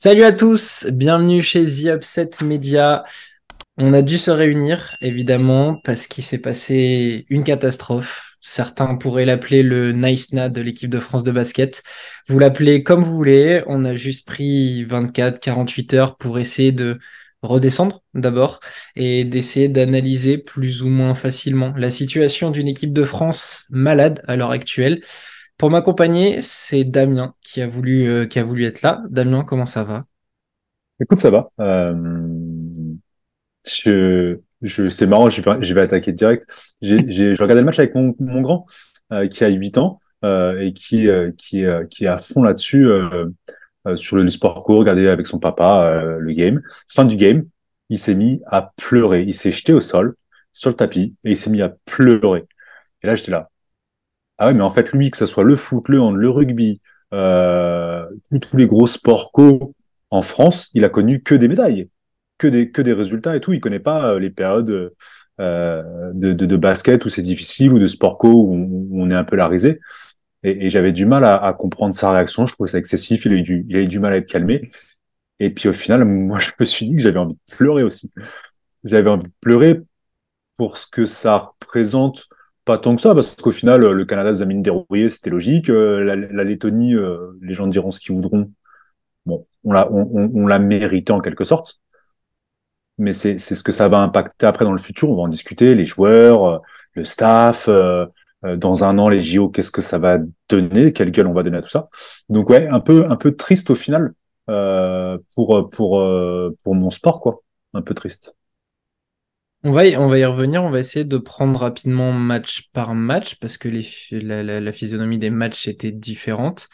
Salut à tous, bienvenue chez The Upset Media. On a dû se réunir, évidemment, parce qu'il s'est passé une catastrophe. Certains pourraient l'appeler le Nice Na de l'équipe de France de basket. Vous l'appelez comme vous voulez. On a juste pris 24, 48 heures pour essayer de redescendre d'abord et d'essayer d'analyser plus ou moins facilement la situation d'une équipe de France malade à l'heure actuelle. Pour m'accompagner, c'est Damien qui a voulu être là. Damien, comment ça va? Écoute, ça va. C'est marrant, je vais attaquer direct. Je regardais le match avec mon grand, qui a 8 ans, et qui est à fond là-dessus, sur le sport co, regarder avec son papa, le game. Fin du game, il s'est mis à pleurer. Il s'est jeté au sol, sur le tapis, et il s'est mis à pleurer. Et là, j'étais là. Ah ouais, mais en fait, lui, que ce soit le foot, le hand, le rugby, tous les gros sports co en France, il a connu que des médailles, que des résultats et tout. Il connaît pas les périodes de basket où c'est difficile ou de sport co où on est un peu la risée. Et j'avais du mal à comprendre sa réaction. Je trouvais ça excessif. Il a eu du mal à être calmé. Et puis au final, moi, je me suis dit que j'avais envie de pleurer aussi. J'avais envie de pleurer pour ce que ça représente, pas tant que ça, parce qu'au final, le Canada nous a mis une dérouillée, c'était logique. La Lettonie, les gens diront ce qu'ils voudront. Bon, on l'a mérité en quelque sorte, mais c'est ce que ça va impacter après dans le futur. On va en discuter, les joueurs, le staff, dans un an, les JO, qu'est-ce que ça va donner, quelle gueule on va donner à tout ça. Donc ouais, un peu triste au final, pour mon sport, quoi. Un peu triste. On va y revenir, on va essayer de prendre rapidement match par match parce que la physionomie des matchs était différente.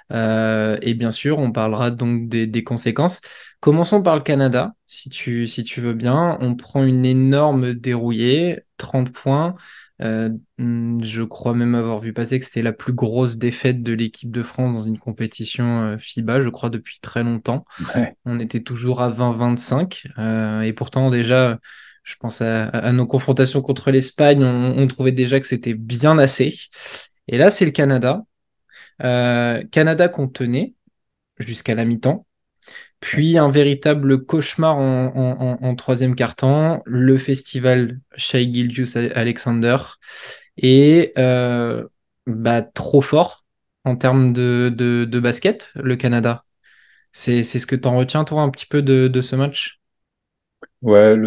Et bien sûr, on parlera donc des conséquences. Commençons par le Canada, si tu veux bien. On prend une énorme dérouillée, 30 points. Je crois même avoir vu passer que c'était la plus grosse défaite de l'équipe de France dans une compétition FIBA, je crois, depuis très longtemps. Ouais. On était toujours à 20-25. Et pourtant, déjà, je pense à nos confrontations contre l'Espagne, on trouvait déjà que c'était bien assez. Et là, c'est le Canada. Canada qu'on tenait jusqu'à la mi-temps. Puis un véritable cauchemar en troisième quart-temps, le festival Shai Gilgeous-Alexander. Et trop fort en termes de basket, le Canada. C'est ce que tu en retiens, toi, un petit peu de ce match? Ouais,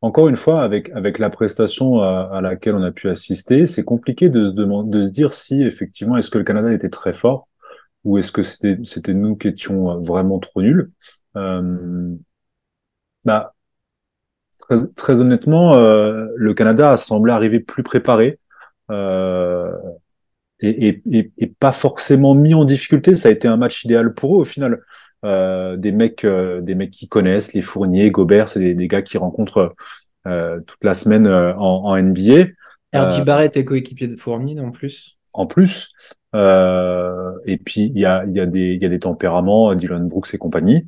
encore une fois, avec la prestation à laquelle on a pu assister, c'est compliqué de se dire si effectivement est-ce que le Canada était très fort ou est-ce que c'était nous qui étions vraiment trop nuls. Euh, bah, très honnêtement, le Canada a semblé arriver plus préparé, euh, et pas forcément mis en difficulté. Ça a été un match idéal pour eux au final. Des mecs qui connaissent, les Fournier, Gobert, c'est des gars qui rencontrent toute la semaine en NBA. RJ Euh, Barrett est coéquipier de Fournier en plus. en plus, et puis il y a des tempéraments, Dylan Brooks et compagnie.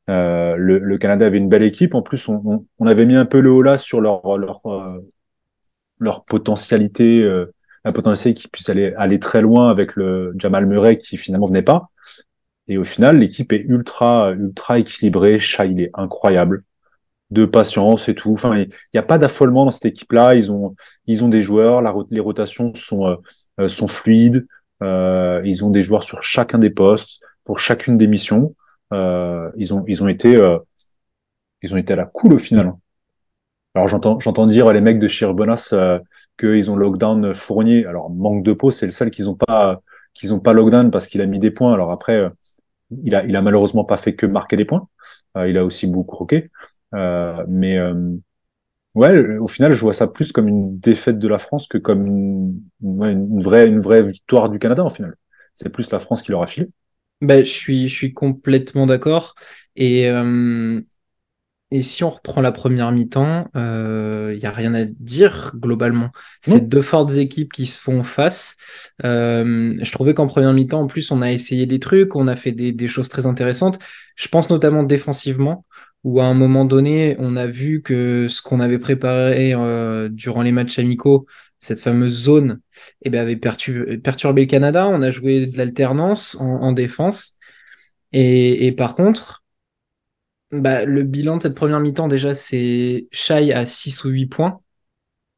Le Canada avait une belle équipe. En plus, on avait mis un peu le haut là sur leur potentialité, la potentialité qu'ils puissent aller très loin avec le Jamal Murray qui finalement venait pas. Et au final, l'équipe est ultra, ultra équilibrée. Shai, il est incroyable. De patience et tout. Enfin, il n'y a pas d'affolement dans cette équipe-là. Ils ont des joueurs, les rotations sont fluides. Ils ont des joueurs sur chacun des postes, pour chacune des missions. Ils ont été à la cool au final, hein. Alors j'entends dire les mecs de chez Urbonas, qu'ils ont lockdown Fournier. Alors manque de peau, c'est le seul qu'ils ont pas lockdown parce qu'il a mis des points. Alors après, il a malheureusement pas fait que marquer des points. Il a aussi beaucoup croqué. Mais ouais, au final, je vois ça plus comme une défaite de la France que comme ouais, une vraie victoire du Canada, en final. C'est plus la France qui leur a filé. Je suis complètement d'accord. Et, euh, et si on reprend la première mi-temps, il n'y a rien à dire globalement. C'est Non. deux fortes équipes qui se font face. Je trouvais qu'en première mi-temps, en plus, on a essayé des trucs, on a fait des choses très intéressantes. Je pense notamment défensivement, où à un moment donné, on a vu que ce qu'on avait préparé durant les matchs amicaux, cette fameuse zone, avait perturbé le Canada. On a joué de l'alternance en défense. Et par contre, bah, le bilan de cette première mi-temps, déjà, c'est Shai à 6 ou 8 points,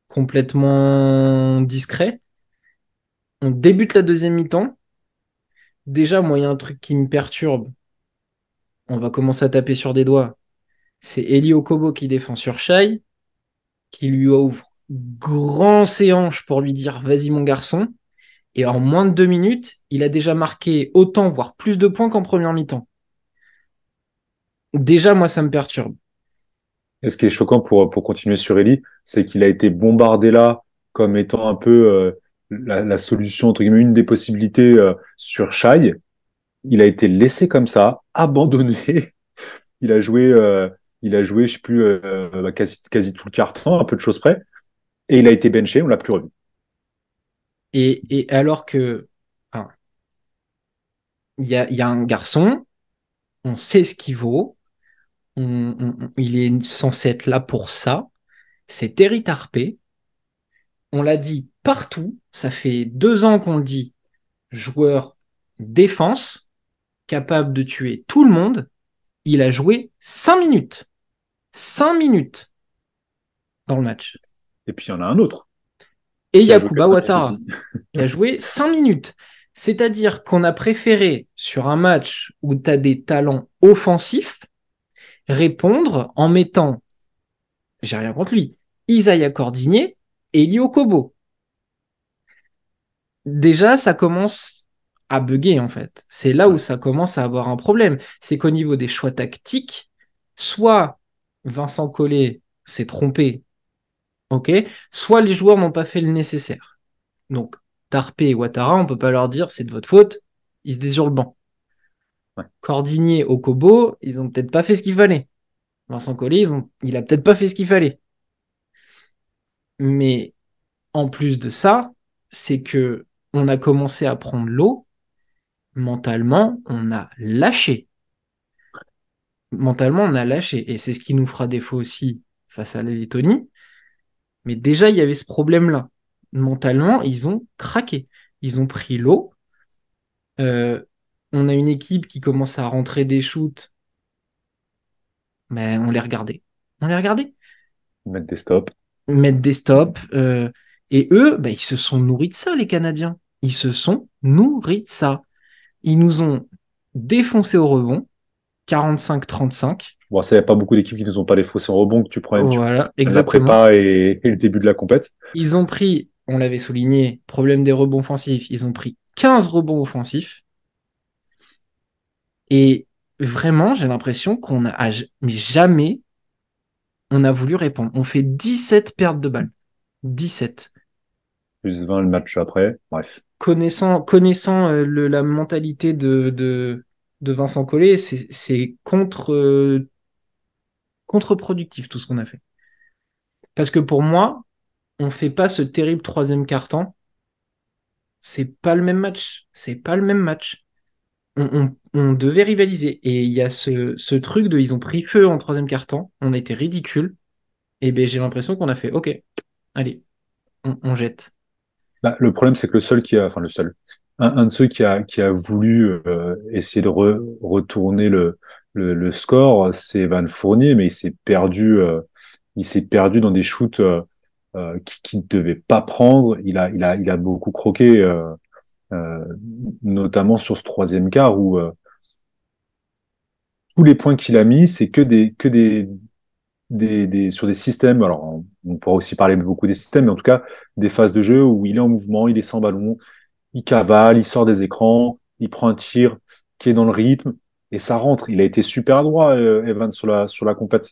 complètement discret. On débute la deuxième mi-temps. Déjà, moi, il y a un truc qui me perturbe. On va commencer à taper sur des doigts. C'est Eli Okobo qui défend sur Shai, qui lui ouvre grand séanche pour lui dire vas-y mon garçon. Et en moins de 2 minutes, il a déjà marqué autant, voire plus de points qu'en première mi-temps. Déjà, moi, ça me perturbe. Et ce qui est choquant pour continuer sur Eli, c'est qu'il a été bombardé là comme étant un peu la solution, entre guillemets, une des possibilités sur Shai. Il a été laissé comme ça, abandonné. Il a joué, euh, il a joué, je sais plus, quasi tout le carton, un peu de choses près. Et il a été benché, on l'a plus revu. Et alors que, enfin, il y a un garçon, on sait ce qu'il vaut, il est censé être là pour ça. C'est Terry Tarpey. On l'a dit partout. Ça fait 2 ans qu'on le dit. Joueur défense, capable de tuer tout le monde. Il a joué 5 minutes. 5 minutes dans le match. Et puis il y en a un autre Et qui a joué que Yakuba 5 minutes Ouattara, aussi. qui a joué 5 minutes. C'est-à-dire qu'on a préféré, sur un match où tu as des talents offensifs, répondre en mettant, j'ai rien contre lui, Isaiah Cordigné et Elio Kobo. Déjà, ça commence à bugger, en fait. C'est là où Ouais. ça commence à avoir un problème. C'est qu'au niveau des choix tactiques, soit Vincent Collet s'est trompé, ok, soit les joueurs n'ont pas fait le nécessaire. Donc, Tarpé et Ouattara, on peut pas leur dire c'est de votre faute, ils se disent sur le banc. Ouais. Cordigné, Okobo, ils ont peut-être pas fait ce qu'il fallait. Vincent Collet, il a peut-être pas fait ce qu'il fallait. Mais en plus de ça, c'est que on a commencé à prendre l'eau. Mentalement, on a lâché. Mentalement, on a lâché. Et c'est ce qui nous fera défaut aussi face à la Lettonie. Mais déjà, il y avait ce problème-là. Mentalement, ils ont craqué. Ils ont pris l'eau. Euh, on a une équipe qui commence à rentrer des shoots. Mais on les regardait. On les regardait. Mettre des stops. Mettre des stops. Et eux, bah, ils se sont nourris de ça, les Canadiens. Ils se sont nourris de ça. Ils nous ont défoncé au rebond, 45-35. Bon, ça, il n'y a pas beaucoup d'équipes qui ne nous ont pas les fausses en rebond que tu Voilà, prennes la exactement. prépa et le début de la compète. Ils ont pris, on l'avait souligné, problème des rebonds offensifs, ils ont pris 15 rebonds offensifs. Et vraiment, j'ai l'impression qu'on a mais jamais on a voulu répondre. On fait 17 pertes de balles. 17. Plus 20 le match après. Bref. Connaissant la mentalité de Vincent Collet, c'est contre-productif tout ce qu'on a fait. Parce que pour moi, on fait pas ce terrible troisième quart-temps. C'est pas le même match. C'est pas le même match. On devait rivaliser. Et il y a ce truc de ils ont pris feu en troisième quart-temps. On a été ridicule. Et ben j'ai l'impression qu'on a fait OK, allez, on jette. Bah, le problème, c'est que le seul qui a, enfin le seul, un de ceux qui a voulu essayer de retourner le score, c'est Van Fournier, mais il s'est perdu dans des shoots qu'il ne devait pas prendre. Il a beaucoup croqué, euh, notamment sur ce troisième quart où tous les points qu'il a mis, c'est sur des systèmes. Alors, on pourra aussi parler beaucoup des systèmes, mais en tout cas, des phases de jeu où il est en mouvement, il est sans ballon, il cavale, il sort des écrans, il prend un tir qui est dans le rythme et ça rentre. Il a été super adroit, Evan, sur la compète.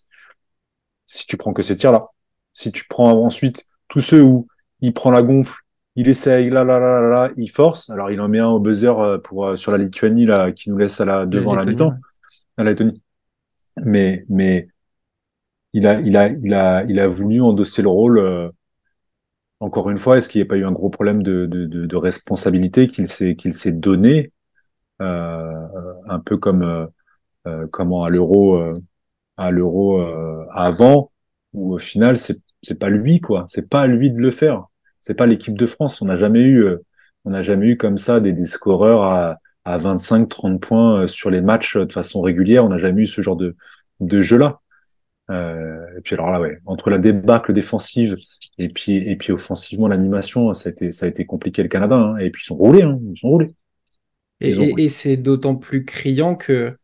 Si tu prends que ces tirs-là, si tu prends ensuite tous ceux où il prend la gonfle, il essaye, il force. Alors, il en met un au buzzer sur la Lituanie, là, qui nous laisse La devant la Lettonie, ouais. mi-temps, à la Lettonie. Mais il a voulu endosser le rôle. Encore une fois, est-ce qu'il n'y a pas eu un gros problème de responsabilité qu'il s'est donné, un peu comme comment à l'euro avant, où au final c'est pas lui quoi, c'est pas à lui de le faire, c'est pas l'équipe de France. On n'a jamais eu comme ça des scoreurs à 25-30 points sur les matchs de façon régulière. On n'a jamais eu ce genre de jeu-là. Et puis alors là, ouais, entre la débâcle défensive et puis offensivement l'animation, ça a été compliqué le Canada. Hein. Et puis ils sont roulés, hein. Ils sont roulés. Et, Ils ont roulé. et c'est d'autant plus criant que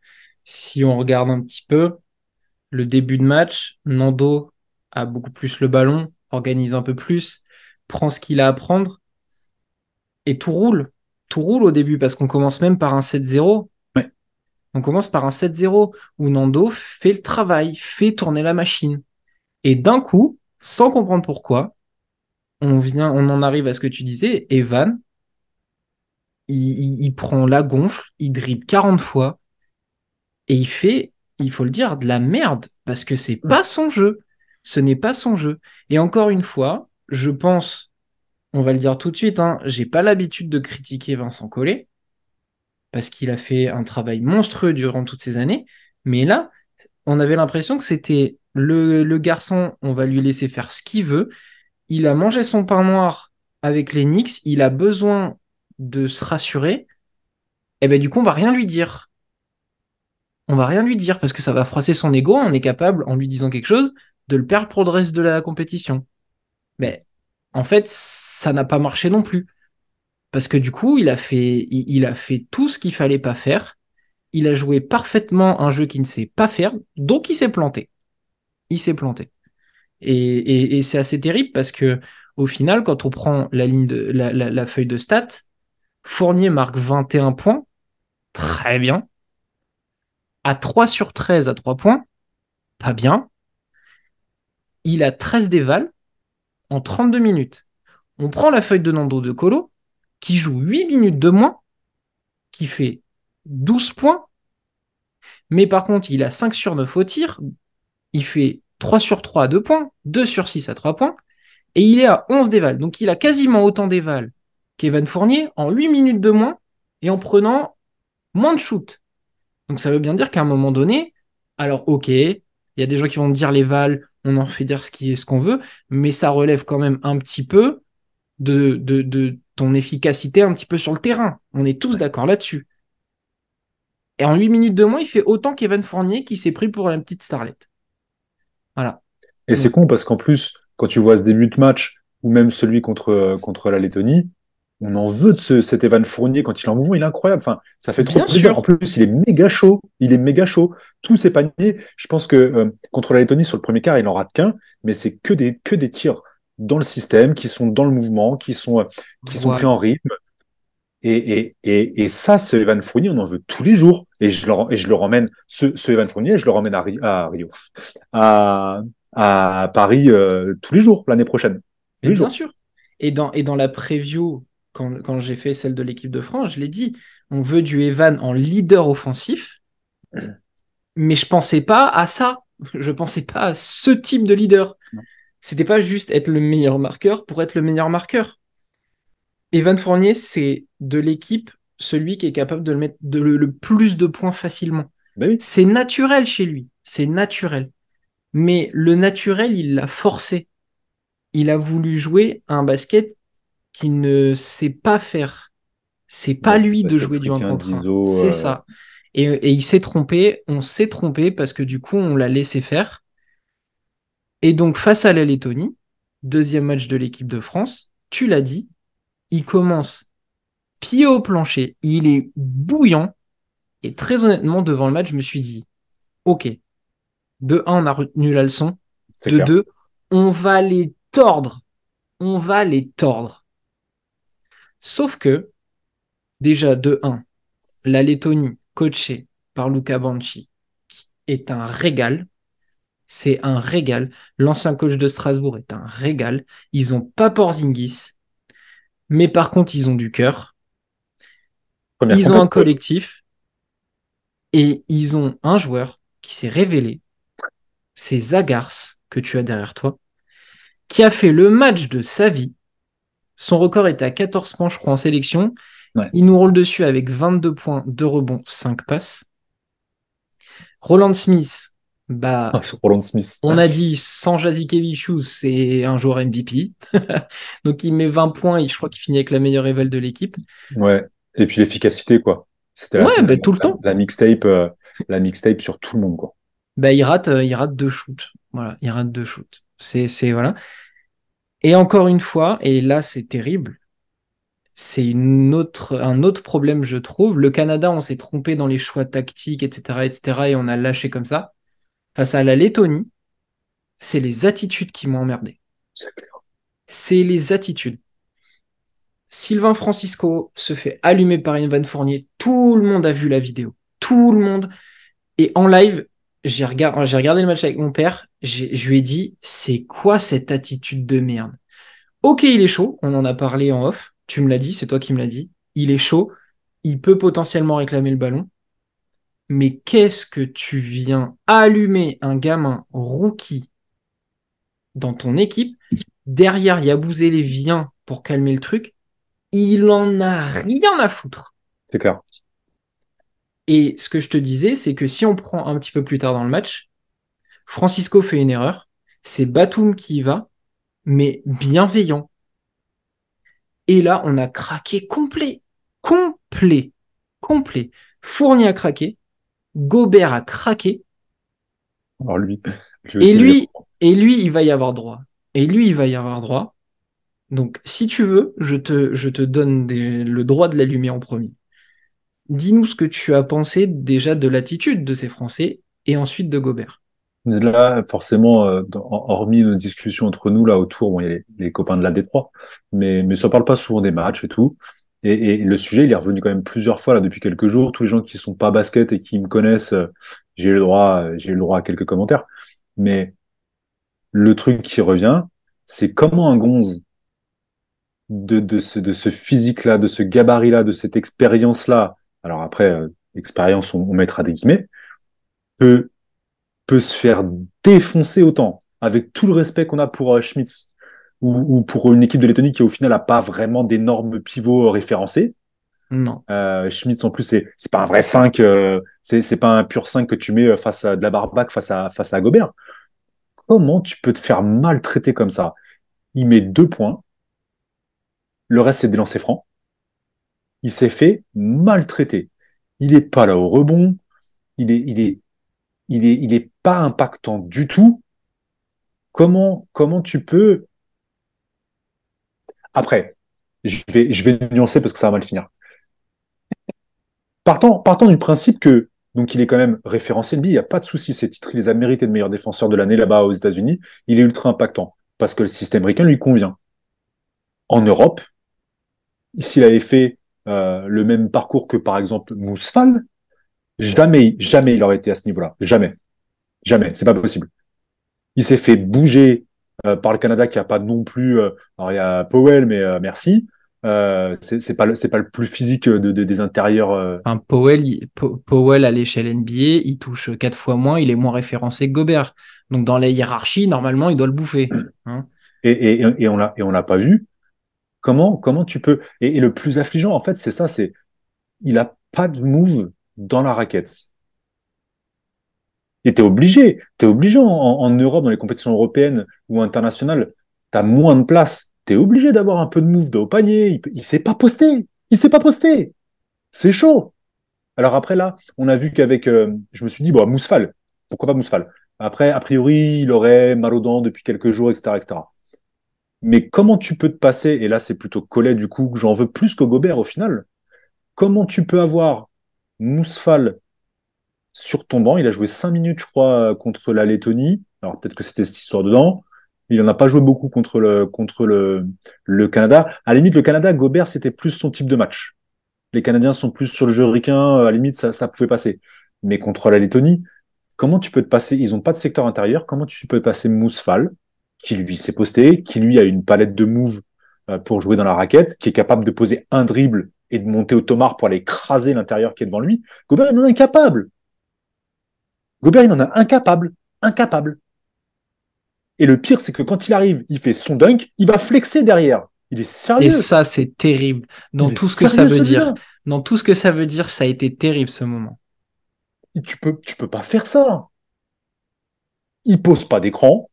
si on regarde un petit peu le début de match, Nando a beaucoup plus le ballon, organise un peu plus, prend ce qu'il a à prendre et tout roule. Tout roule au début parce qu'on commence même par un 7-0. Ouais. On commence par un 7-0 où Nando fait le travail, fait tourner la machine. Et d'un coup, sans comprendre pourquoi, on en arrive à ce que tu disais, Evan, il prend la gonfle, il dribble 40 fois et il fait, il faut le dire, de la merde parce que c'est pas son jeu. Ce n'est pas son jeu. Et encore une fois, je pense, on va le dire tout de suite, hein, j'ai pas l'habitude de critiquer Vincent Collet parce qu'il a fait un travail monstrueux durant toutes ces années. Mais là, on avait l'impression que c'était le garçon, on va lui laisser faire ce qu'il veut. Il a mangé son pain noir avec les Knicks, il a besoin de se rassurer. Et ben du coup, on va rien lui dire. On va rien lui dire parce que ça va froisser son ego. On est capable, en lui disant quelque chose, de le perdre pour le reste de la compétition. Mais en fait, ça n'a pas marché non plus. Parce que du coup, il a fait tout ce qu'il fallait pas faire. Il a joué parfaitement un jeu qu'il ne sait pas faire, donc il s'est planté. Il s'est planté. Et c'est assez terrible parce que au final, quand on prend la ligne de la feuille de stats, Fournier marque 21 points, très bien. À 3 sur 13 à 3 points, pas bien. Il a 13 dévals en 32 minutes. On prend la feuille de Nando de Colo, qui joue 8 minutes de moins, qui fait 12 points, mais par contre, il a 5 sur 9 au tir, il fait 3 sur 3 à 2 points, 2 sur 6 à 3 points, et il est à 11 dévals. Donc il a quasiment autant dévals qu'Evan Fournier en 8 minutes de moins et en prenant moins de shoot. Donc ça veut bien dire qu'à un moment donné, alors ok, il y a des gens qui vont me dire les Vals, on en fait dire ce qu'on veut, mais ça relève quand même un petit peu de ton efficacité un petit peu sur le terrain. On est tous Ouais. d'accord là-dessus. Et en 8 minutes de moins, il fait autant qu'Evan Fournier qui s'est pris pour la petite starlette. Voilà. Et c'est Donc, con parce qu'en plus, quand tu vois ce début de match, ou même celui contre la Lettonie, on en veut de cet Evan Fournier quand il est en mouvement, il est incroyable. Enfin, ça fait trop bien plaisir. En sûr, plus, il est méga chaud. Il est méga chaud. Tous ses paniers, je pense que contre la Lettonie, sur le premier quart, il en rate qu'un, mais c'est que des tirs dans le système, qui sont dans le mouvement, qui sont pris voilà. en rythme. Et ça, ce Evan Fournier, on en veut tous les jours. Et je le ramène, ce Evan Fournier, je le ramène à Rio, à, à Paris tous les jours l'année prochaine. Tous Mais les bien jours. sûr. Et dans la preview, quand j'ai fait celle de l'équipe de France, je l'ai dit, on veut du Evan en leader offensif, mais je pensais pas à ça. Je pensais pas à ce type de leader. C'était pas juste être le meilleur marqueur pour être le meilleur marqueur. Evan Fournier, c'est de l'équipe celui qui est capable de le mettre le plus de points facilement. Ben oui. C'est naturel chez lui, c'est naturel. Mais le naturel, il l'a forcé. Il a voulu jouer un basket qu'il ne sait pas faire. C'est pas Ouais, lui de basket jouer du 1 africain, contre 1. d'ISO. C'est ça. Et il s'est trompé, on s'est trompé parce que du coup, on l'a laissé faire. Et donc, face à la Lettonie, deuxième match de l'équipe de France, tu l'as dit, il commence pied au plancher, il est bouillant. Et très honnêtement, devant le match, je me suis dit, OK, de un, on a retenu la leçon. C'est De clair. deux, on va les tordre. On va les tordre. Sauf que, déjà, de un, la Lettonie, coachée par Luca Banchi, est un régal. C'est un régal. L'ancien coach de Strasbourg est un régal. Ils ont pas Porzingis, mais par contre, ils ont du cœur. Première Ils ont un compète, ouais. collectif et ils ont un joueur qui s'est révélé. C'est Zagars, que tu as derrière toi, qui a fait le match de sa vie. Son record était à 14 points, je crois, en sélection. Ouais. Il nous roule dessus avec 22 points, 2 rebonds, 5 passes. Roland Smith, bah, Ah, c'est Roland Smith. on a dit sans Jazikevichus, c'est un joueur MVP. Donc il met 20 points et je crois qu'il finit avec la meilleure éval de l'équipe. Ouais. Et puis l'efficacité, quoi. C'était Ouais, bah, tout le temps. la mixtape sur tout le monde, quoi. Bah, il rate deux shoots. Voilà, il rate deux shoots. Voilà. Et encore une fois, et là, c'est terrible. C'est un autre problème, je trouve. Le Canada, on s'est trompé dans les choix tactiques, etc., etc., et on a lâché comme ça. Face à la Lettonie, c'est les attitudes qui m'ont emmerdé. C'est clair. C'est les attitudes. Sylvain Francisco se fait allumer par Evan Fournier. Tout le monde a vu la vidéo. Tout le monde. Et en live, j'ai regardé le match avec mon père. Je lui ai dit, c'est quoi cette attitude de merde? Ok, il est chaud. On en a parlé en off. Tu me l'as dit, c'est toi qui me l'as dit. Il est chaud. Il peut potentiellement réclamer le ballon. Mais qu'est-ce que tu viens allumer un gamin rookie dans ton équipe? Derrière, Yabouzélé vient pour calmer le truc. Il en a rien à foutre. C'est clair. Et ce que je te disais, c'est que si on prend un petit peu plus tard dans le match, Francisco fait une erreur. C'est Batum qui y va, mais bienveillant. Et là, on a craqué complet. Complet. Complet. Fournier a craqué. Gobert a craqué. Alors lui Et aussi, je lui, et lui, il va y avoir droit. Et lui, il va y avoir droit. Donc, si tu veux, je te donne le droit de l'allumer en premier. Dis-nous ce que tu as pensé déjà de l'attitude de ces Français et ensuite de Gobert. Là, forcément, hormis nos discussions entre nous, là, autour, bon, il y a les copains de la Détroit, mais ça parle pas souvent des matchs et tout. Et le sujet, il est revenu quand même plusieurs fois, là, depuis quelques jours. Tous les gens qui sont pas basket et qui me connaissent, j'ai eu le droit à quelques commentaires. Mais le truc qui revient, c'est comment un gonze de ce physique-là, de ce gabarit-là, de cette expérience-là, alors après, expérience, on mettra des guillemets, peut peut se faire défoncer autant, avec tout le respect qu'on a pour Schmitz ou pour une équipe de Lettonie qui au final n'a pas vraiment d'énormes pivots référencés. Non, Schmitz en plus c'est pas un vrai 5, c'est pas un pur 5 que tu mets face à de la barbaque face à Gobert. Comment tu peux te faire maltraiter comme ça? Il met 2 points, le reste c'est des lancers francs. Il s'est fait maltraiter. Il est pas là au rebond, il est pas impactant du tout. Comment tu peux. Après, je vais nuancer parce que ça va mal finir. Partant du principe que donc il est quand même référencé NBA, il n'y a pas de souci, ces titres, il les a mérités de meilleur défenseur de l'année là-bas aux États-Unis. Il est ultra impactant parce que le système américain lui convient. En Europe, s'il avait fait le même parcours que par exemple Mousfal, jamais il aurait été à ce niveau-là. Jamais. Jamais. C'est pas possible. Il s'est fait bouger par le Canada qui a pas non plus. Alors il y a Powell, mais merci. C'est pas le plus physique des intérieurs. enfin, Powell à l'échelle NBA, il touche 4 fois moins, il est moins référencé que Gobert. Donc dans la hiérarchie, normalement, il doit le bouffer. Hein. Et on l'a pas vu. Comment tu peux. Et le plus affligeant, en fait, c'est ça, c'est il a pas de move dans la raquette. Et t'es obligé en Europe, dans les compétitions européennes ou internationales, t'as moins de place. T'es obligé d'avoir un peu de move au panier. Il s'est pas posté. Il s'est pas posté. C'est chaud. Alors après, là, on a vu qu'avec. Je me suis dit, bon, Mousfal. Pourquoi pas Mousfal? Après, a priori, il aurait mal aux dents depuis quelques jours, etc., etc. Mais comment tu peux te passer, et là, c'est plutôt Collet, du coup, que j'en veux plus que Gobert au final. Comment tu peux avoir Mousfal sur ton banc? Il a joué 5 minutes, je crois, contre la Lettonie. Alors peut-être que c'était cette histoire dedans. Il n'en a pas joué beaucoup contre le Canada. À la limite, le Canada, Gobert, c'était plus son type de match. Les Canadiens sont plus sur le jeu ricain, à la limite, ça pouvait passer. Mais contre la Lettonie, comment tu peux te passer? Ils n'ont pas de secteur intérieur. Comment tu peux te passer Mousfal, qui lui s'est posté, qui lui a une palette de moves pour jouer dans la raquette, qui est capable de poser un dribble et de monter au tomard pour aller écraser l'intérieur qui est devant lui? Gobert, il en est incapable. Gobert, il en est incapable. Incapable. Et le pire, c'est que quand il arrive, il fait son dunk, il va flexer derrière. Il est Et sérieux. ça, c'est terrible. Dans Il est tout ce que ça sérieux veut dire. celui-là. Dans tout ce que ça veut dire, ça a été terrible ce moment. Tu peux pas faire ça. Il pose pas d'écran.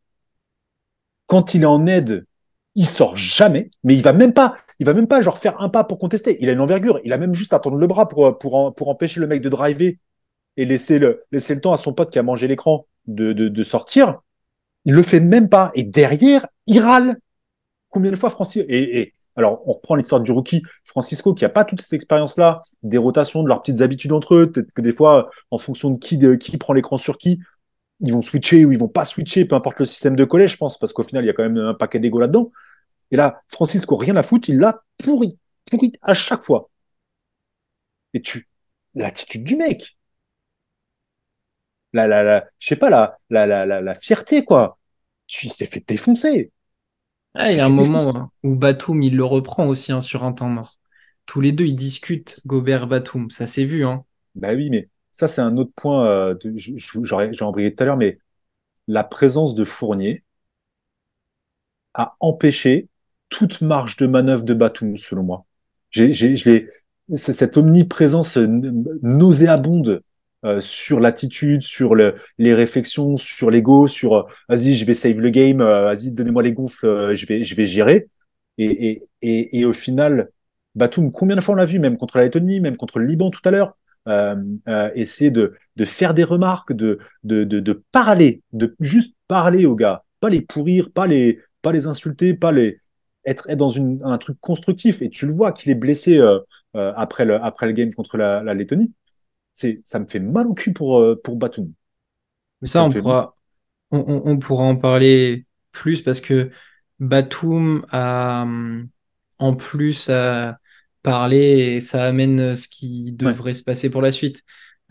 Quand il est en aide, il sort jamais. Mais il va même pas. il va même pas genre faire un pas pour contester. Il a une envergure. Il a même juste à tendre le bras pour empêcher le mec de driver et laisser le temps à son pote qui a mangé l'écran de sortir. Il le fait même pas. Et derrière, il râle. Combien de fois Francis alors, on reprend l'histoire du rookie Francisco qui n'a pas toute cette expérience-là, des rotations, de leurs petites habitudes entre eux. Peut-être que des fois, en fonction de qui prend l'écran sur qui, ils vont switcher ou ils vont pas switcher, peu importe le système de collège, je pense, parce qu'au final, il y a quand même un paquet d'ego là-dedans. Et là, Francisco, rien à foutre, il l'a pourri à chaque fois. Et l'attitude du mec, je sais pas, la fierté, quoi. Il s'est fait défoncer. Il Ah, il y s'est a un fait défoncer. moment où Batum, il le reprend aussi hein, sur un temps mort. Tous les deux, ils discutent, Gobert-Batum. Ça s'est vu, hein. Bah oui, mais ça, c'est un autre point, j'aurais embrayé tout à l'heure, mais la présence de Fournier a empêché toute marge de manœuvre de Batum, selon moi. C'est cette omniprésence nauséabonde sur l'attitude, sur les réflexions, sur l'ego, sur vas-y, je vais save le game, vas-y, donnez-moi les gonfles, je vais gérer. Et au final, Batum, combien de fois on l'a vu, même contre la Lettonie, même contre le Liban tout à l'heure, essayer de faire des remarques, de parler, de juste parler aux gars, pas les pourrir, pas les insulter, pas les être dans un truc constructif. Et tu le vois qu'il est blessé après le game contre la Lettonie. Ça me fait mal au cul pour Batum. Mais ça, Ça me fait. on pourra en parler plus parce que Batum a en plus à parler et ça amène ce qui Ouais, devrait se passer pour la suite.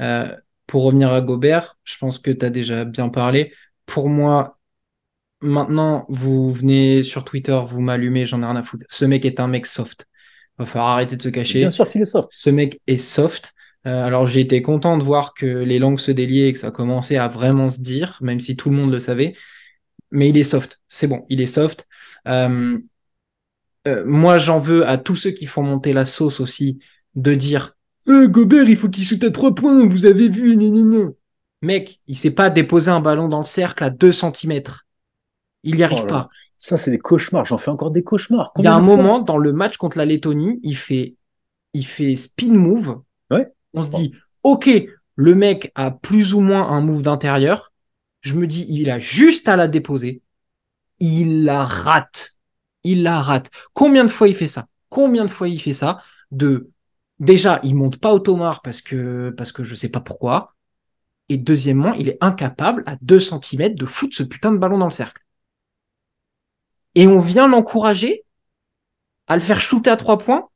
Euh, pour revenir à Gobert, je pense que tu as déjà bien parlé. Pour moi, maintenant, vous venez sur Twitter, vous m'allumez, j'en ai rien à foutre. Ce mec est un mec soft. Va falloir arrêter de se bien cacher. sûr qu'il est soft. Ce mec est soft. Alors j'ai été content de voir que les langues se déliaient et que ça commençait à vraiment se dire, même si tout le monde le savait. Mais il est soft. C'est bon, il est soft. Euh, moi, j'en veux à tous ceux qui font monter la sauce aussi de dire Gobert, il faut qu'il shoot à 3 points, vous avez vu, gna. Mec, il sait pas déposer un ballon dans le cercle à 2 centimètres. Il n'y Oh arrive là là. pas. Ça, c'est des cauchemars. J'en fais encore des cauchemars. Il y a Combien un de fois? moment dans le match contre la Lettonie, il fait spin move. Ouais. On se Oh, dit, ok, le mec a plus ou moins un move d'intérieur. Je me dis, il a juste à la déposer. Il la rate. Il la rate. Combien de fois il fait ça? Combien de fois il fait ça? De Déjà, il monte pas au tomard parce que je sais pas pourquoi. Et deuxièmement, il est incapable à 2 centimètres de foutre ce putain de ballon dans le cercle. Et on vient l'encourager à le faire shooter à 3 points.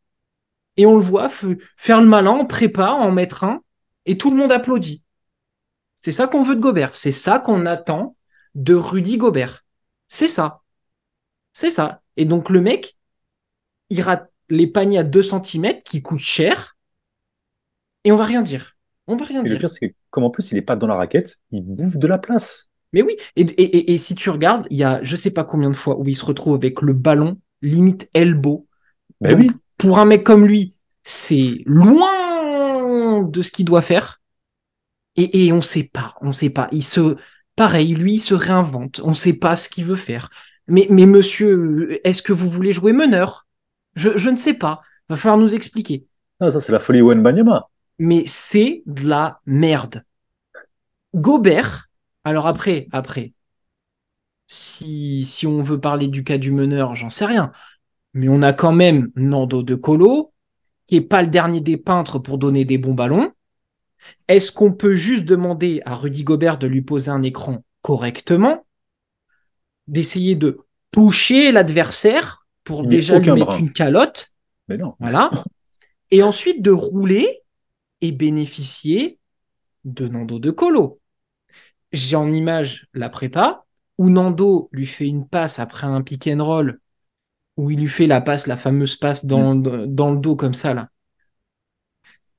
Et on le voit faire le malin en prépa, en mettre un. Et tout le monde applaudit. C'est ça qu'on veut de Gobert. C'est ça qu'on attend de Rudy Gobert. C'est ça. C'est ça. Et donc le mec, il rate les paniers à 2 centimètres qui coûtent cher et on va rien dire. On va rien et le dire. pire, c'est que, comme en plus, il est pas dans la raquette, il bouffe de la place. Mais oui. Et si tu regardes, il y a je sais pas combien de fois où il se retrouve avec le ballon limite elbow. Ben Donc oui. pour un mec comme lui, c'est loin de ce qu'il doit faire. Et on sait pas, on sait pas. Pareil, lui, il se réinvente. On sait pas ce qu'il veut faire. Mais monsieur, est-ce que vous voulez jouer meneur? Je ne sais pas. Va falloir nous expliquer. Ah, ça, c'est la folie Banyama. Mais c'est de la merde. Gobert, alors après, si on veut parler du cas du meneur, j'en sais rien. Mais on a quand même Nando De Colo, qui est pas le dernier des peintres pour donner des bons ballons. Est-ce qu'on peut juste demander à Rudy Gobert de lui poser un écran correctement, d'essayer de toucher l'adversaire pour Il met déjà lui aucun mettre brin. une calotte, Mais non. voilà, et ensuite de rouler et bénéficier de Nando De Colo. J'ai en image la prépa où Nando lui fait une passe après un pick and roll où il lui fait la fameuse passe Mm. dans le dos comme ça là.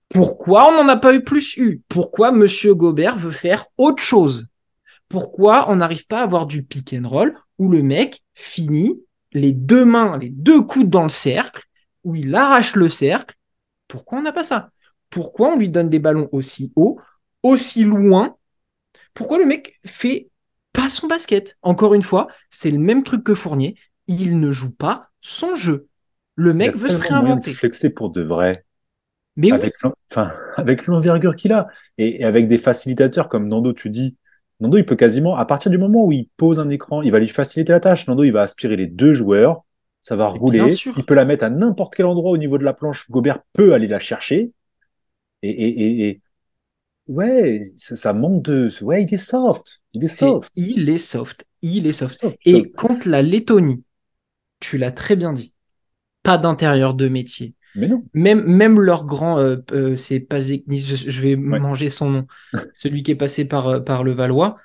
Pourquoi on n'en a pas eu plus eu? Pourquoi Monsieur Gobert veut faire autre chose? Pourquoi on n'arrive pas à avoir du pick and roll où le mec finit les deux mains, les deux coudes dans le cercle, où il arrache le cercle? Pourquoi on n'a pas ça? Pourquoi on lui donne des ballons aussi haut, aussi loin? Pourquoi le mec fait pas son basket? Encore une fois, c'est le même truc que Fournier. Il ne joue pas son jeu. Le Il a mec veut se tellement moyen de réinventer. flexer pour de vrai, Mais oui, avec, enfin, avec l'envergure qu'il a, et avec des facilitateurs comme Nando, tu dis, Nando, il peut quasiment, à partir du moment où il pose un écran, il va lui faciliter la tâche. Nando, il va aspirer les deux joueurs, ça va mais bien rouler, il sûr. peut la mettre à n'importe quel endroit au niveau de la planche, Gobert peut aller la chercher, et ouais, ça manque de... Ouais, il est soft, il est soft, Il est soft. Il est soft. soft, putain. Et contre la Lettonie, tu l'as très bien dit, pas d'intérieur de métier. Mais non, Même leur grand, c'est Pazeknis, je vais ouais. manger son nom, celui qui est passé par le Valois,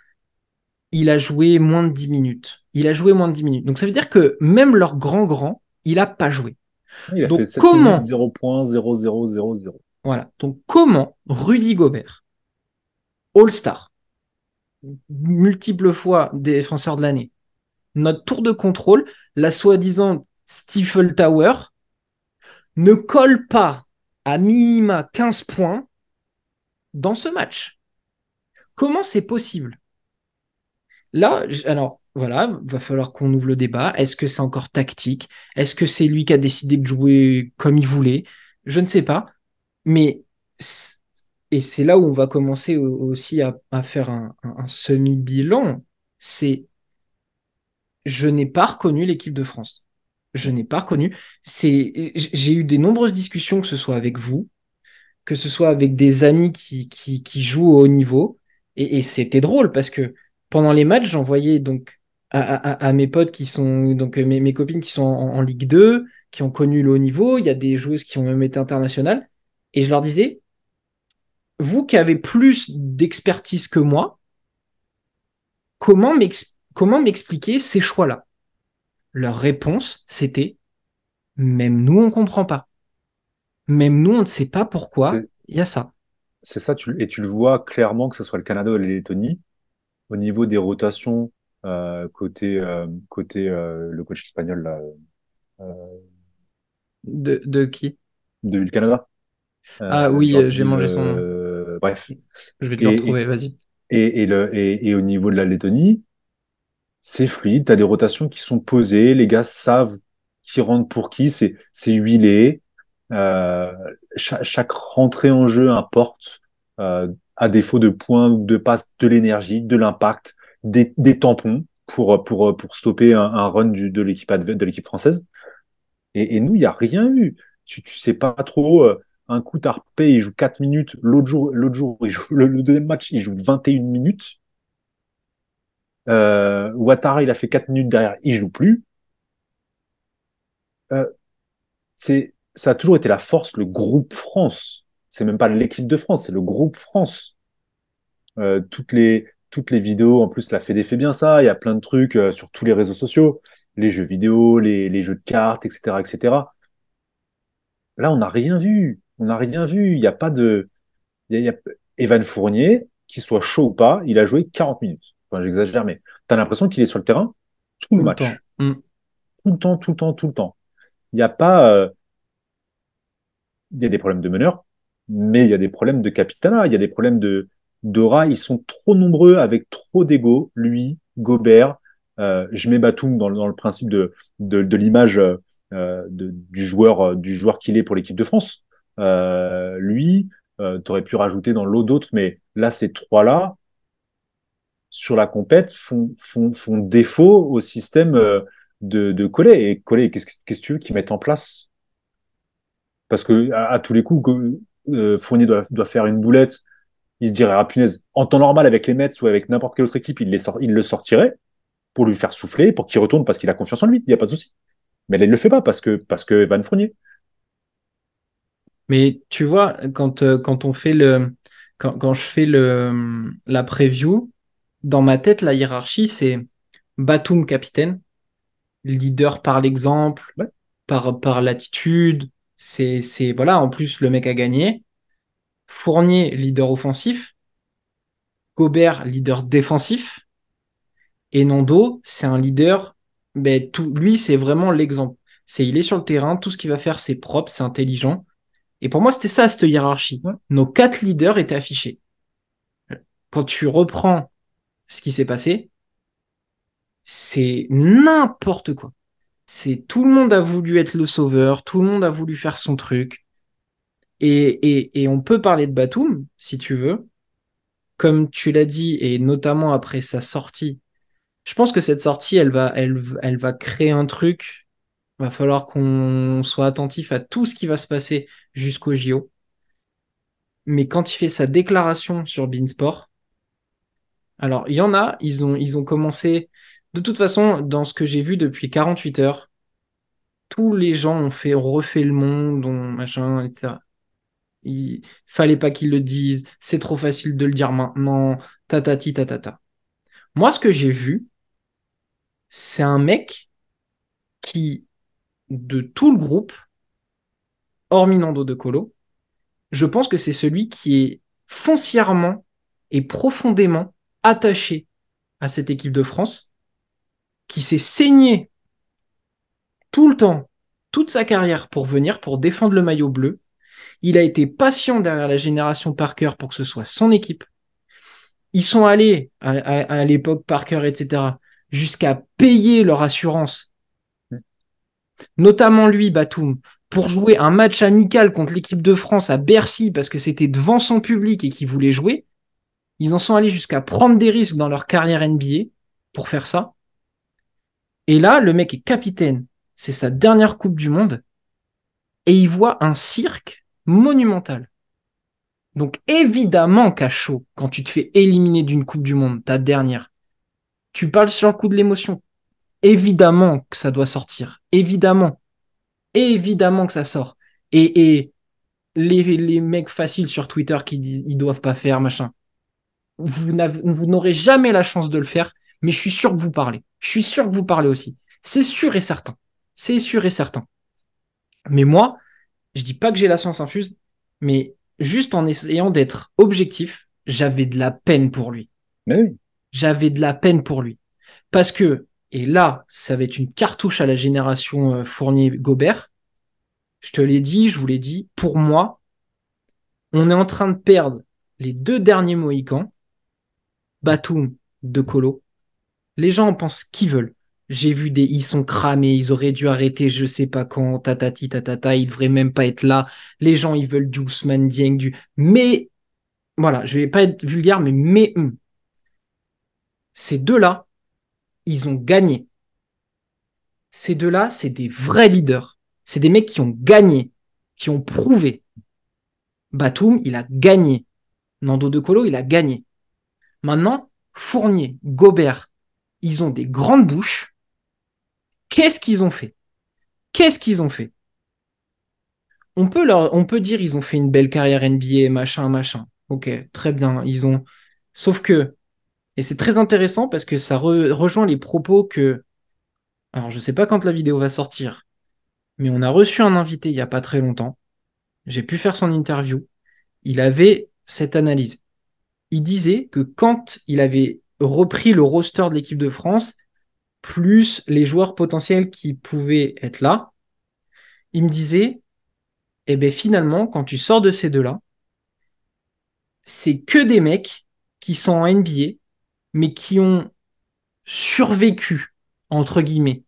il a joué moins de 10 minutes. Il a joué moins de 10 minutes. Donc ça veut dire que même leur grand, il n'a pas joué. Il a fait Donc 7 minutes, comment, 0,00000. voilà, donc comment Rudy Gobert, All-Star, multiples fois défenseur de l'année, notre tour de contrôle, la soi-disant Stifle Tower, ne colle pas à minima 15 points dans ce match? Comment c'est possible? Là, alors voilà, va falloir qu'on ouvre le débat. Est-ce que c'est encore tactique? Est-ce que c'est lui qui a décidé de jouer comme il voulait? Je ne sais pas. Mais et c'est là où on va commencer aussi à faire un semi-bilan. C'est je n'ai pas reconnu l'équipe de France. Je n'ai pas reconnu. J'ai eu des nombreuses discussions, que ce soit avec vous, que ce soit avec des amis qui jouent au haut niveau. Et c'était drôle parce que pendant les matchs, j'envoyais donc à mes potes qui sont, donc mes copines qui sont en Ligue 2, qui ont connu le haut niveau. Il y a des joueuses qui ont même été internationales. Et je leur disais, vous qui avez plus d'expertise que moi, comment m'expliquer ces choix-là? Leur réponse, c'était, même nous, on ne comprend pas. Même nous, on ne sait pas pourquoi C'est il y a ça. c'est ça, et tu le vois clairement, que ce soit le Canada ou la Lettonie, au niveau des rotations, côté le coach espagnol là, euh, De qui? du Canada, Ah oui, j'ai Georgie, mangé son nom. bref. Je vais te le Et, retrouver, vas-y. et au niveau de la Lettonie, c'est fluide, tu as des rotations qui sont posées, les gars savent qui rentre pour qui, c'est huilé. Euh, chaque rentrée en jeu importe, à défaut de points ou de passes, de l'énergie, de l'impact, des tampons pour stopper un run de de l'équipe française. Et nous, il n'y a rien eu. Tu sais pas trop. Un coup, Tarpé, il joue 4 minutes. L'autre jour le deuxième match, il joue 21 minutes. Ouattara, il a fait 4 minutes derrière, il joue plus. Euh, ça a toujours été la force, le groupe France. C'est même pas l'équipe de France, c'est le groupe France. Toutes les vidéos, en plus, la Fédé fait bien ça. Il y a plein de trucs sur tous les réseaux sociaux, les jeux vidéo, les jeux de cartes, etc., etc. Là, on n'a rien vu. On n'a rien vu. Il n'y a pas de. Il y a Evan Fournier, qu'il soit chaud ou pas, il a joué 40 minutes. Enfin, j'exagère, mais tu as l'impression qu'il est sur le terrain tout le Tout le temps. match. Tout le temps, tout le temps, tout le temps. Il n'y a pas. Il y a des problèmes de meneur, mais il y a des problèmes de capitanat, il y a des problèmes de d'aura. Ils sont trop nombreux avec trop d'ego. Lui, Gobert, je mets Batum dans le principe de l'image du joueur qu'il est pour l'équipe de France. Lui, tu aurais pu rajouter dans l'eau d'autres, mais là, ces trois-là, sur la compète, font défaut au système de Collet. Et Collet, qu'est-ce que tu veux qu'ils mettent en place? Parce que à tous les coups, Fournier doit faire une boulette, il se dirait, ah punaise, en temps normal avec les Mets ou avec n'importe quelle autre équipe, il le sortirait pour lui faire souffler, pour qu'il retourne parce qu'il a confiance en lui, il n'y a pas de souci. Mais là, il ne le fait pas parce que Van Fournier. Mais tu vois, quand on fait quand je fais la preview, dans ma tête, la hiérarchie, c'est Batum capitaine, leader par l'exemple, Ouais. par l'attitude. Voilà, en plus, le mec a gagné. Fournier, leader offensif. Gobert, leader défensif. Et Nando, c'est un leader, ben, lui, c'est vraiment l'exemple. Il est sur le terrain, tout ce qu'il va faire, c'est propre, c'est intelligent. Et pour moi, c'était ça, cette hiérarchie. Ouais. Nos quatre leaders étaient affichés. Quand tu reprends ce qui s'est passé, c'est n'importe quoi. C'est tout le monde a voulu être le sauveur, tout le monde a voulu faire son truc. Et on peut parler de Batum, si tu veux, comme tu l'as dit, et notamment après sa sortie. Je pense que cette sortie, elle va créer un truc. Va falloir qu'on soit attentif à tout ce qui va se passer jusqu'au JO. Mais quand il fait sa déclaration sur Beansport, alors il y en a, ils ont commencé. De toute façon, dans ce que j'ai vu depuis 48 heures, tous les gens ont refait le monde, machin, etc. Il fallait pas qu'ils le disent, c'est trop facile de le dire maintenant, tatati tatata. Moi, ce que j'ai vu, c'est un mec qui, de tout le groupe, hormis Nando De Colo, je pense que c'est celui qui est foncièrement et profondément attaché à cette équipe de France, qui s'est saigné tout le temps, toute sa carrière pour venir, pour défendre le maillot bleu. Il a été patient derrière la génération Parker pour que ce soit son équipe. Ils sont allés, à l'époque Parker, etc., jusqu'à payer leur assurance, notamment lui, Batum, pour jouer un match amical contre l'équipe de France à Bercy parce que c'était devant son public et qu'il voulait jouer. Ils en sont allés jusqu'à prendre des risques dans leur carrière NBA pour faire ça. Et là, le mec est capitaine. C'est sa dernière Coupe du Monde. Et il voit un cirque monumental. Donc évidemment qu'à chaud, quand tu te fais éliminer d'une Coupe du Monde, ta dernière, tu parles sur le coup de l'émotion. Évidemment que ça doit sortir. Évidemment. Évidemment que ça sort. Et les mecs faciles sur Twitter qui disent ils doivent pas faire, machin. Vous n'aurez jamais la chance de le faire, mais je suis sûr que vous parlez. Je suis sûr que vous parlez aussi. C'est sûr et certain. C'est sûr et certain. Mais moi, je dis pas que j'ai la science infuse, mais juste en essayant d'être objectif, j'avais de la peine pour lui. Mais oui. J'avais de la peine pour lui. Parce que, et là, ça va être une cartouche à la génération Fournier-Gobert, je te l'ai dit, je vous l'ai dit, pour moi, on est en train de perdre les deux derniers Mohicans, Batum, De Colo. Les gens en pensent ce qu'ils veulent. J'ai vu ils sont cramés, ils auraient dû arrêter je sais pas quand, tatati tatata, ils devraient même pas être là. Les gens, ils veulent du Ousmane Dieng, Mais, voilà, je vais pas être vulgaire, ces deux-là, ils ont gagné. Ces deux-là, c'est des vrais leaders. C'est des mecs qui ont gagné, qui ont prouvé. Batum, il a gagné. Nando De Colo, il a gagné. Maintenant, Fournier, Gobert, ils ont des grandes bouches. Qu'est-ce qu'ils ont fait? Qu'est-ce qu'ils ont fait? On peut dire ils ont fait une belle carrière NBA, machin, machin. Ok, très bien. Sauf que, et c'est très intéressant parce que ça rejoint les propos que, alors je sais pas quand la vidéo va sortir, mais on a reçu un invité il y a pas très longtemps. J'ai pu faire son interview. Il avait cette analyse. Il disait que quand il avait repris le roster de l'équipe de France, plus les joueurs potentiels qui pouvaient être là, il me disait, eh ben finalement, quand tu sors de ces deux-là, c'est que des mecs qui sont en NBA, mais qui ont survécu, entre guillemets.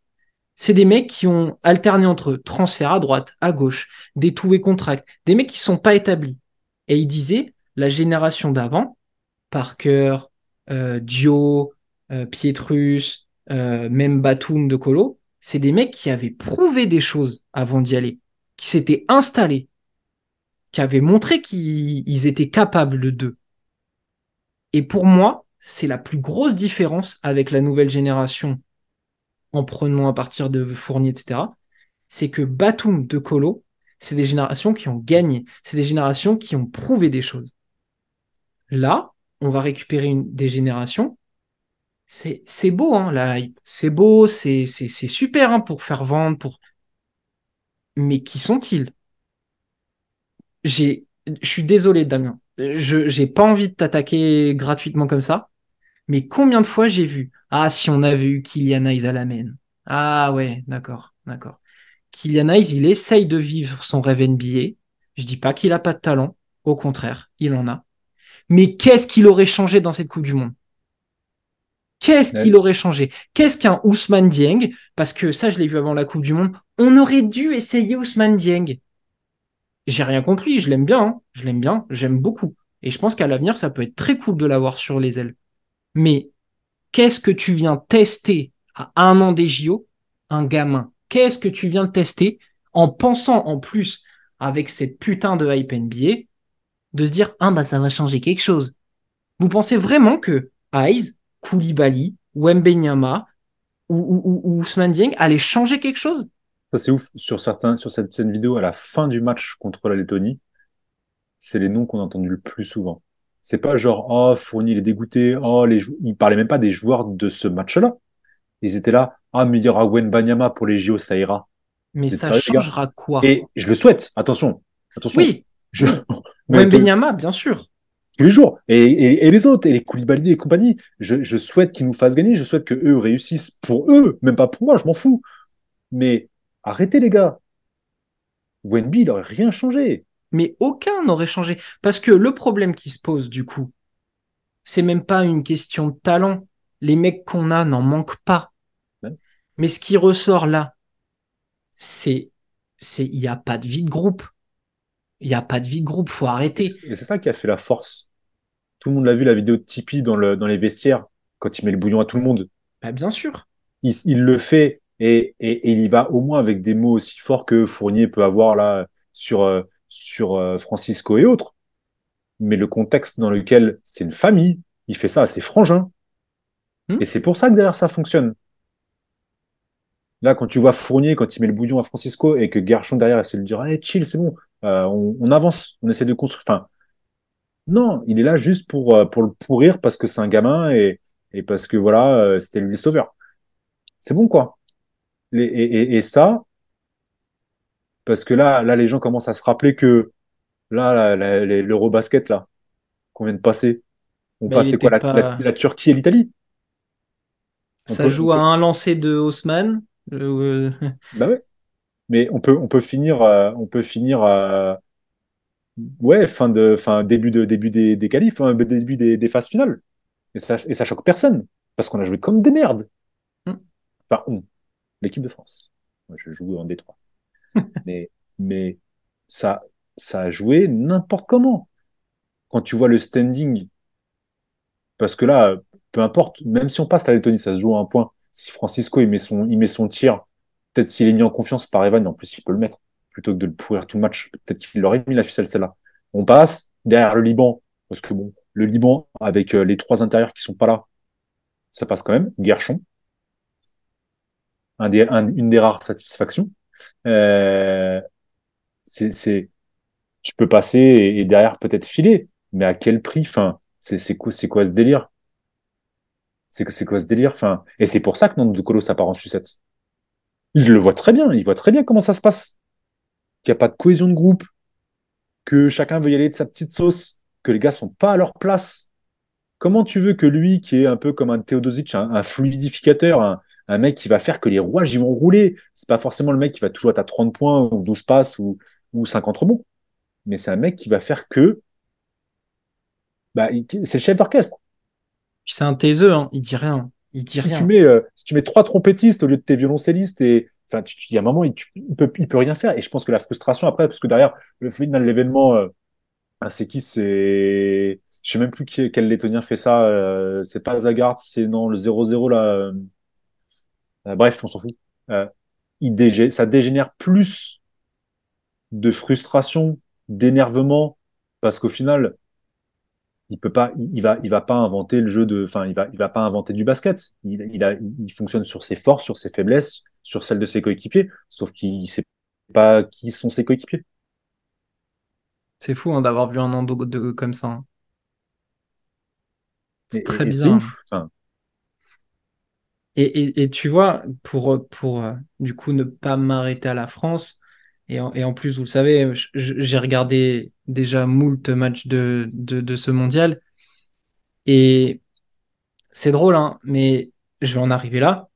C'est des mecs qui ont alterné entre transfert à droite, à gauche, des tout et contract, des mecs qui sont pas établis. Et il disait, la génération d'avant, Parker, Dio, Pietrus, même Batum de Colo, c'est des mecs qui avaient prouvé des choses avant d'y aller, qui s'étaient installés, qui avaient montré qu'ils étaient capables d'eux. Et pour moi, c'est la plus grosse différence avec la nouvelle génération, en prenant à partir de Fournier, etc. C'est que Batum de Colo, c'est des générations qui ont gagné, c'est des générations qui ont prouvé des choses. Là, on va récupérer des générations. C'est beau, hein, la hype. C'est beau, c'est super hein, pour faire vendre, mais qui sont-ils? Je suis désolé, Damien. J'ai pas envie de t'attaquer gratuitement comme ça. Mais combien de fois j'ai vu? Ah, si on avait eu Kylian Hayes à la main. Ah ouais, d'accord, d'accord. Kylian Hayes, il essaye de vivre son rêve NBA. Je dis pas qu'il a pas de talent. Au contraire, il en a. Mais qu'est-ce qu'il aurait changé dans cette Coupe du Monde? Qu'est-ce Ouais. qu'il aurait changé? Qu'est-ce qu'un Ousmane Dieng? Parce que ça, je l'ai vu avant la Coupe du Monde. On aurait dû essayer Ousmane Dieng. J'ai rien compris, je l'aime bien, hein. Je l'aime bien, j'aime beaucoup. Et je pense qu'à l'avenir, ça peut être très cool de l'avoir sur les ailes. Mais qu'est-ce que tu viens tester à 1 an des JO, un gamin? Qu'est-ce que tu viens tester en pensant en plus avec cette putain de hype NBA de se dire ah bah ça va changer quelque chose. Vous pensez vraiment que Hayes, Koulibaly, Wembenyama ou Ousmane Dieng allaient changer quelque chose? Ça, c'est ouf. Sur cette scène vidéo, à la fin du match contre la Lettonie, c'est les noms qu'on a entendus le plus souvent. C'est pas genre, oh, Fournier, il est dégoûté, oh, ils parlaient même pas des joueurs de ce match-là. Ils étaient là, ah, mais il y aura Banyama pour les JO, ça ira. Mais Vous êtes ça sérieux, les gars? changera quoi? Et je le souhaite, attention, attention. Oui, Je, oui. mais Wembenyama, bien sûr. tous les jours. Et les autres, et les Koulibaly et compagnie, je souhaite qu'ils nous fassent gagner, je souhaite que eux réussissent pour eux, même pas pour moi, je m'en fous. Mais arrêtez, les gars. Wenby, il n'aurait rien changé. Mais aucun n'aurait changé. Parce que le problème qui se pose, du coup, c'est même pas une question de talent. Les mecs qu'on a n'en manquent pas. Mais ce qui ressort là, c'est, il n'y a pas de vie de groupe. Il n'y a pas de vie de groupe, faut arrêter. Et c'est ça qui a fait la force. Tout le monde l'a vu, la vidéo de Tipeee dans les vestiaires, quand il met le bouillon à tout le monde. Bah, bien sûr. Il le fait et il y va au moins avec des mots aussi forts que Fournier peut avoir là sur Francisco et autres. Mais le contexte dans lequel c'est une famille, il fait ça à ses frangins. Hmm. Et c'est pour ça que derrière ça fonctionne. Là, quand tu vois Fournier, quand il met le bouillon à Francisco et que Garchon derrière essaie de lui dire hey, chill, c'est bon, on avance, on essaie de construire. Enfin, non, il est là juste pour le pourrir parce que c'est un gamin et parce que voilà, c'était lui le sauveur. C'est bon, quoi. Et ça, parce que là, les gens commencent à se rappeler que l'Eurobasket, là, qu'on vient de passer, on Bah, il passait était quoi, pas. la Turquie et l'Italie? Ça On joue à peut, un lancer de Haussmann. bah ouais. Mais on peut finir ouais, début des qualifs, hein, début des phases finales. Et ça choque personne. Parce qu'on a joué comme des merdes. Enfin, l'équipe de France. Moi, je joue en Détroit. Mais, mais ça, ça a joué n'importe comment. Quand tu vois le standing, parce que là, peu importe, même si on passe la Lettonie, ça se joue à un point. Si Francisco il met son tir, peut-être s'il est mis en confiance par Evan, en plus il peut le mettre, plutôt que de le pourrir tout le match. Peut-être qu'il aurait mis la ficelle celle-là. On passe derrière le Liban, parce que bon, le Liban, avec les trois intérieurs qui sont pas là, ça passe quand même. Guerchon, une des rares satisfactions. Euh, c'est, tu peux passer et derrière peut-être filer, mais à quel prix? Enfin, c'est quoi ce délire? C'est quoi ce délire? Enfin, et c'est pour ça que Nando De Colo, ça part en sucette. Il le voit très bien, il voit très bien comment ça se passe. Qu'il n'y a pas de cohésion de groupe, que chacun veut y aller de sa petite sauce, que les gars sont pas à leur place. Comment tu veux que lui, qui est un peu comme un Teodosic, un fluidificateur, un mec qui va faire que les rouages ils vont rouler, c'est pas forcément le mec qui va toujours être à 30 points ou 12 passes ou 50 rebonds, mais c'est un mec qui va faire que bah, c'est le chef d'orchestre. Puis c'est un taiseux, hein. Il dit rien. Il dit rien. Si tu mets trois trompettistes au lieu de tes violoncellistes, et enfin, il y a un moment, il peut rien faire. Et je pense que la frustration après, parce que derrière, le final de l'événement, c'est qui? Je sais même plus quel Lettonien fait ça. C'est pas Zagart, c'est non, le 0-0 là. Bref, on s'en fout. Euh, ça dégénère plus de frustration, d'énervement, parce qu'au final, il peut pas, il va pas inventer le jeu enfin, il va pas inventer du basket. Il fonctionne sur ses forces, sur ses faiblesses, sur celles de ses coéquipiers, sauf qu'il sait pas qui sont ses coéquipiers. C'est fou hein, d'avoir vu un Nando comme ça, hein. C'est très Et c'est bizarre, hein. ouf. Enfin, Et tu vois, pour du coup ne pas m'arrêter à la France, et en plus, vous le savez, j'ai regardé déjà moult matchs de ce mondial, et c'est drôle, hein, mais je vais en arriver là.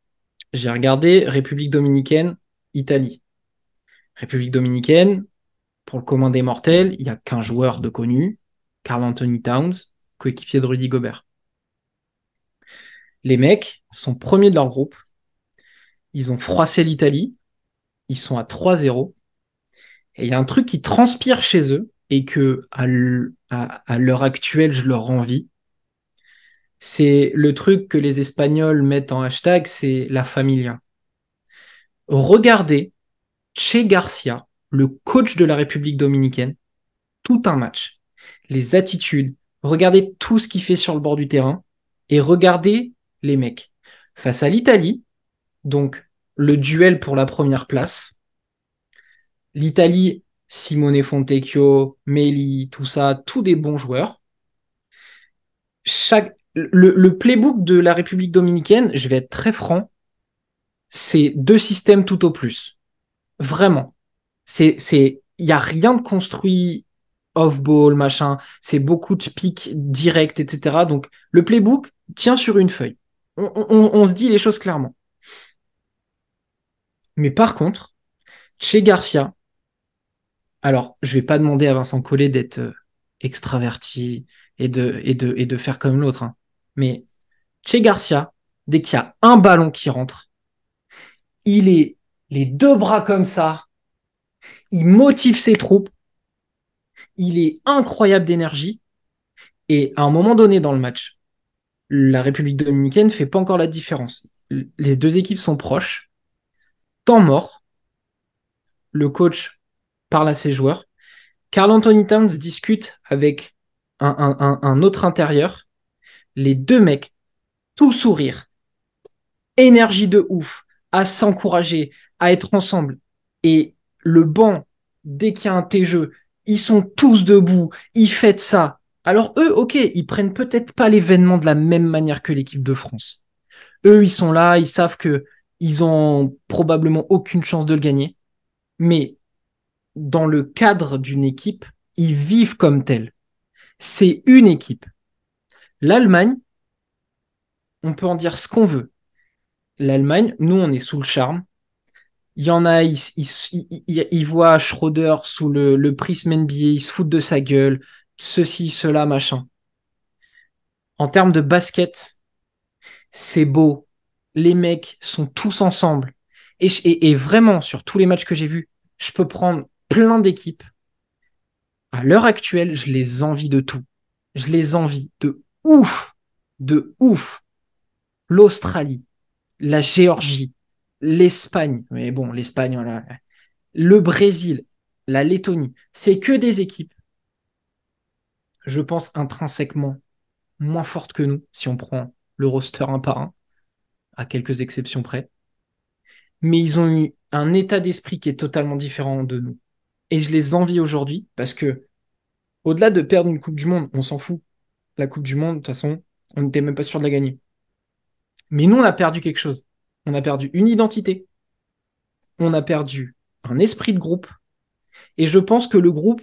J'ai regardé République dominicaine, Italie. République dominicaine, pour le commun des mortels, il n'y a qu'un joueur de connu, Karl Anthony Towns, coéquipier de Rudy Gobert. Les mecs sont premiers de leur groupe. Ils ont froissé l'Italie. Ils sont à 3-0. Et il y a un truc qui transpire chez eux et que à l'heure actuelle, je leur envie. C'est le truc que les Espagnols mettent en hashtag, c'est la familia. Regardez Che Garcia, le coach de la République dominicaine, tout un match. Les attitudes, regardez tout ce qu'il fait sur le bord du terrain et regardez les mecs. Face à l'Italie, donc le duel pour la première place, l'Italie, Simone Fontecchio, Meli, tout ça, tous des bons joueurs. Le playbook de la République dominicaine, je vais être très franc, c'est deux systèmes tout au plus. Vraiment. Il y a rien de construit off-ball, machin. C'est beaucoup de pics directs, etc. Donc, le playbook tient sur une feuille. On se dit les choses clairement. Mais par contre, chez Garcia, alors, je vais pas demander à Vincent Collet d'être extraverti et de faire comme l'autre, hein. Mais chez Garcia, dès qu'il y a un ballon qui rentre, il est les deux bras comme ça, il motive ses troupes, il est incroyable d'énergie. Et à un moment donné dans le match, la République dominicaine fait pas encore la différence. Les deux équipes sont proches. Temps mort, le coach parle à ses joueurs. Karl Anthony Towns discute avec un autre intérieur. Les deux mecs, tout sourire, énergie de ouf, à s'encourager, à être ensemble. Et le banc, dès qu'il y a un T-jeu, ils sont tous debout, ils fêtent ça. Alors eux, ok, ils prennent peut-être pas l'événement de la même manière que l'équipe de France. Eux, ils sont là, ils savent que ils ont probablement aucune chance de le gagner. Mais dans le cadre d'une équipe, ils vivent comme tel. C'est une équipe. L'Allemagne, on peut en dire ce qu'on veut. L'Allemagne, nous, on est sous le charme. Il y en a, ils voient Schroeder sous le prisme NBA, ils se foutent de sa gueule, ceci, cela, machin. En termes de basket, c'est beau. Les mecs sont tous ensemble. Et vraiment, sur tous les matchs que j'ai vus, je peux prendre plein d'équipes. À l'heure actuelle, je les envie de tout. Je les envie de ouf. De ouf. L'Australie, la Géorgie, l'Espagne. Mais bon, l'Espagne, voilà. Le Brésil, la Lettonie. C'est que des équipes, je pense, intrinsèquement moins fortes que nous, si on prend le roster un par un, à quelques exceptions près. Mais ils ont eu un état d'esprit qui est totalement différent de nous. Et je les envie aujourd'hui parce que, au-delà de perdre une Coupe du Monde, on s'en fout. La Coupe du Monde, de toute façon, on n'était même pas sûr de la gagner. Mais nous, on a perdu quelque chose. On a perdu une identité. On a perdu un esprit de groupe. Et je pense que le groupe,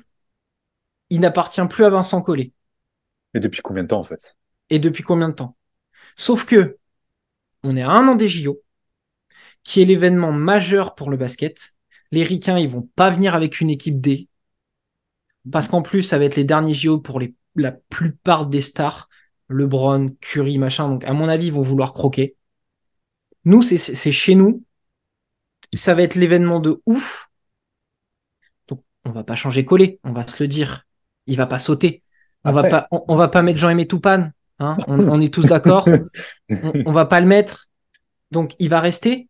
il n'appartient plus à Vincent Collet. Et depuis combien de temps, en fait? Et depuis combien de temps? Sauf que, on est à un an des JO, qui est l'événement majeur pour le basket. Les Ricains, ils vont pas venir avec une équipe D. Parce qu'en plus, ça va être les derniers JO pour la plupart des stars. LeBron, Curry, machin. Donc, à mon avis, ils vont vouloir croquer. Nous, c'est chez nous. Ça va être l'événement de ouf. Donc, on va pas changer Collet. On va se le dire. Il va pas sauter. Après. On va pas mettre Jean-Aimé Toupane. Hein, on est tous d'accord. On va pas le mettre. Donc, il va rester.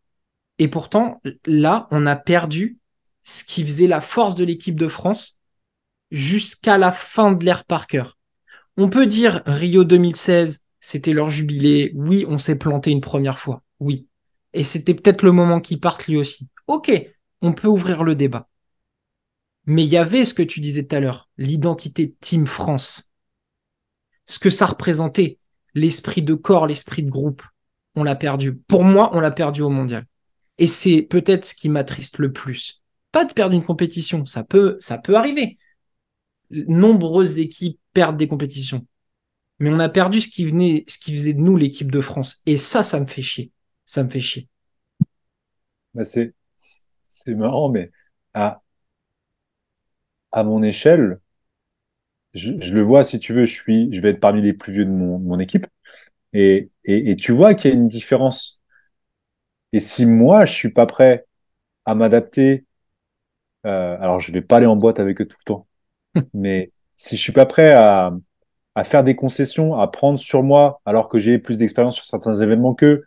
Et pourtant, là, on a perdu ce qui faisait la force de l'équipe de France jusqu'à la fin de l'ère Parker. On peut dire Rio 2016, c'était leur jubilé. Oui, on s'est planté une première fois. Oui. Et c'était peut-être le moment qu'il parte lui aussi. Ok, on peut ouvrir le débat. Mais il y avait ce que tu disais tout à l'heure, l'identité Team France. Ce que ça représentait, l'esprit de corps, l'esprit de groupe. On l'a perdu. Pour moi, on l'a perdu au mondial. Et c'est peut-être ce qui m'attriste le plus. Pas de perdre une compétition, ça peut arriver. Nombreuses équipes perdent des compétitions. Mais on a perdu ce qui faisait de nous l'équipe de France. Et ça me fait chier. Ça me fait chier. Bah, c'est marrant, mais à, à mon échelle, je le vois, si tu veux, je vais être parmi les plus vieux de mon équipe. Et tu vois qu'il y a une différence. Et si moi, je suis pas prêt à m'adapter, alors je vais pas aller en boîte avec eux tout le temps, mais si je suis pas prêt à faire des concessions, à prendre sur moi, alors que j'ai plus d'expérience sur certains événements que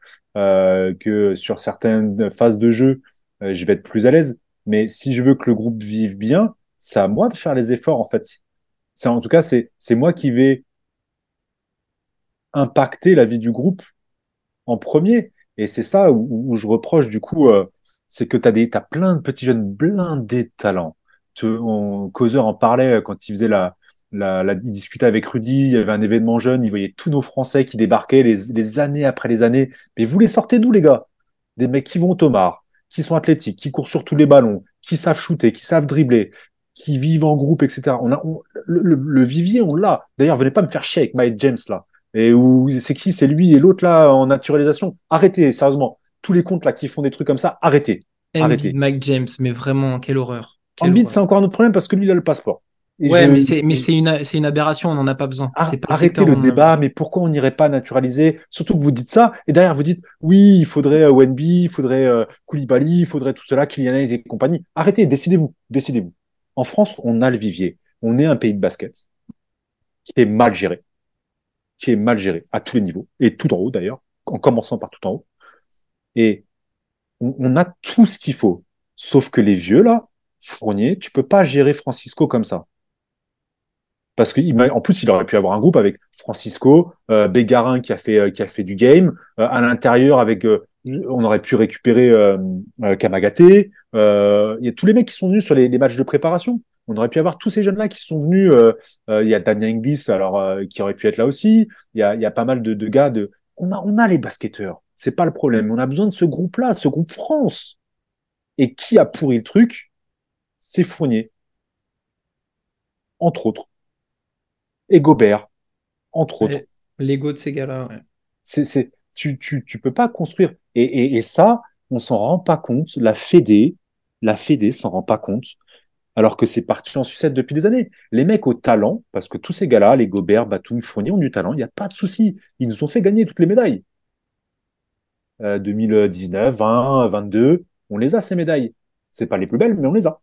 sur certaines phases de jeu, je vais être plus à l'aise. Mais si je veux que le groupe vive bien, c'est à moi de faire les efforts, en fait. En tout cas, c'est moi qui vais impacter la vie du groupe en premier. Et c'est ça où je reproche, du coup, c'est que t'as plein de petits jeunes blindés de talent. Causeur en parlait quand il faisait il discutait avec Rudy, il y avait un événement jeune, il voyait tous nos Français qui débarquaient les années après les années. Mais vous les sortez d'où, les gars? Des mecs qui vont au tomar, qui sont athlétiques, qui courent sur tous les ballons, qui savent shooter, qui savent dribbler, qui vivent en groupe, etc. Le vivier, on l'a. D'ailleurs, venez pas me faire chier avec Mike James, là. Et où c'est qui? C'est lui et l'autre là en naturalisation. Arrêtez, sérieusement. Tous les comptes là qui font des trucs comme ça, arrêtez. Embiid, Arrêtez. Mike James, mais vraiment, quelle horreur. Quelle Embiid, c'est horreur. encore un autre problème parce que lui, il a le passeport. Et Ouais, mais c'est une aberration, on n'en a pas besoin. C'est pas le arrêtez secteur où le on en a besoin. débat, mais pourquoi on n'irait pas naturaliser? Surtout que vous dites ça, et derrière vous dites, oui, il faudrait Wemby, il faudrait Koulibaly, il faudrait tout cela, Kylian Hayes et compagnie. Arrêtez, décidez-vous, décidez-vous. En France, on a le vivier. On est un pays de basket qui est mal géré, à tous les niveaux, et tout en haut d'ailleurs, en commençant par tout en haut. Et on a tout ce qu'il faut. Sauf que les vieux, là, Fournier, tu peux pas gérer Francisco comme ça. Parce qu'en plus, il aurait pu avoir un groupe avec Francisco, Bégarin qui a fait du game, à l'intérieur avec, on aurait pu récupérer Kamagaté. Il y a tous les mecs qui sont venus sur les matchs de préparation. On aurait pu avoir tous ces jeunes-là qui sont venus. Il y a Damien Inglis, alors qui aurait pu être là aussi. Il y a pas mal de gars de. On a les basketteurs. C'est pas le problème. On a besoin de ce groupe-là, ce groupe France. Et qui a pourri le truc? C'est Fournier, entre autres, et Gobert, entre autres. Ouais, l'ego de ces gars-là, ouais. Tu peux pas construire. Et ça, on s'en rend pas compte. La Fédé s'en rend pas compte, alors que c'est parti en sucette depuis des années. Les mecs au talent, parce que tous ces gars-là, les Gobert, Batum, Fournier, ont du talent, il n'y a pas de souci. Ils nous ont fait gagner toutes les médailles. 2019, 20, 22, on les a, ces médailles. C'est pas les plus belles, mais on les a.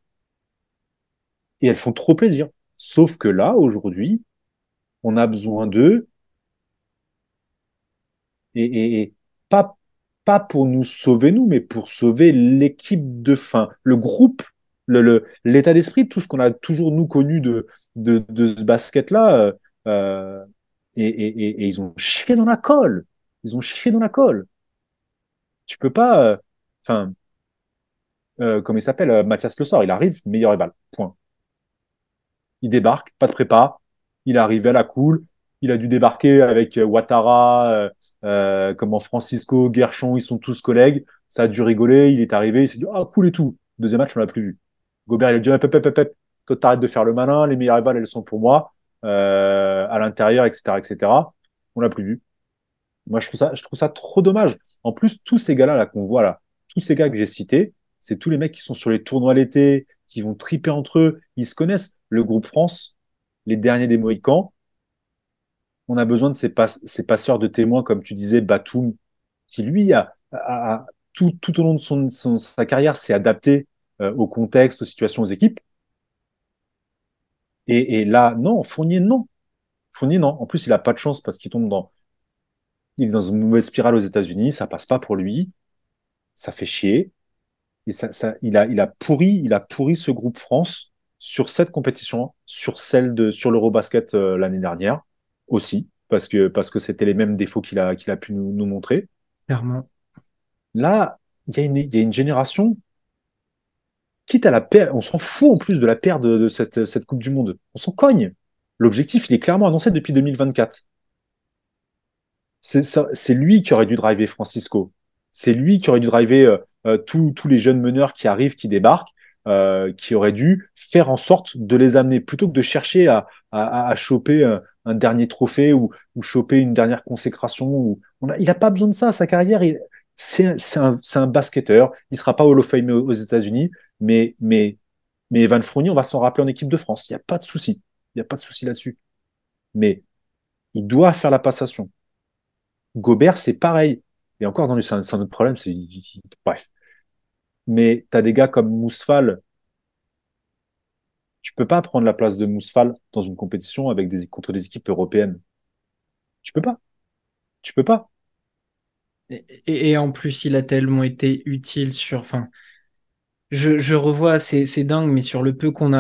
Et elles font trop plaisir. Sauf que là, aujourd'hui, on a besoin d'eux et pas, pas pour nous sauver nous, mais pour sauver l'équipe de fin, le groupe, l'état d'esprit, tout ce qu'on a toujours nous connu de ce basket-là. Euh, et ils ont chié dans la colle. Ils ont chié dans la colle. Tu peux pas. Enfin, comment il s'appelle Mathias Le Sort, il arrive, meilleur éval. Point. Il débarque, pas de prépa. Il est arrivé à la cool. Il a dû débarquer avec Ouattara, comment Francisco, Guerchon, ils sont tous collègues. Ça a dû rigoler. Il est arrivé, il s'est dit ah cool et tout. Deuxième match, on l'a plus vu. Gobert, il a dit hop, hop, hop, hop, hop. Toi, t'arrêtes de faire le malin. Les meilleures rivales, elles sont pour moi. À l'intérieur, etc., etc. On l'a plus vu. Moi, je trouve ça trop dommage. En plus, tous ces gars-là là, qu'on voit là, tous ces gars que j'ai cités, c'est tous les mecs qui sont sur les tournois l'été, qui vont triper entre eux. Ils se connaissent. Le groupe France, les derniers des Mohicans, on a besoin de ces passeurs de témoins, comme tu disais, Batum, qui lui tout au long de sa carrière s'est adapté au contexte, aux situations, aux équipes. Et là, non, Fournier, non. Fournier, non. En plus, il a pas de chance parce il est dans une mauvaise spirale aux États-Unis, ça passe pas pour lui, ça fait chier. Et il a pourri ce groupe France sur cette compétition, sur l'Eurobasket l'année dernière aussi, parce que c'était les mêmes défauts qu'il a pu nous montrer. Clairement. Là, il y a une génération, quitte à la perte, on s'en fout en plus de la perte de cette Coupe du Monde. On s'en cogne. L'objectif, il est clairement annoncé depuis 2024. C'est lui qui aurait dû driver Francisco. C'est lui qui aurait dû driver tous les jeunes meneurs qui arrivent, qui débarquent, qui aurait dû faire en sorte de les amener plutôt que de chercher à choper un dernier trophée ou choper une dernière consécration. Il n'a pas besoin de ça. Sa carrière, c'est un basketteur. Il ne sera pas Hall of Fame aux États-Unis, mais Evan Fournier, on va s'en rappeler en équipe de France. Il n'y a pas de souci. Il n'y a pas de souci là-dessus. Mais il doit faire la passation. Gobert, c'est pareil. Et encore, c'est un autre problème. Bref. Mais tu as des gars comme Mousfal. Tu peux pas prendre la place de Mousfal dans une compétition contre des équipes européennes. Tu peux pas. Tu peux pas. Et en plus, il a tellement été utile sur. Enfin, je revois, c'est dingue, mais sur le peu on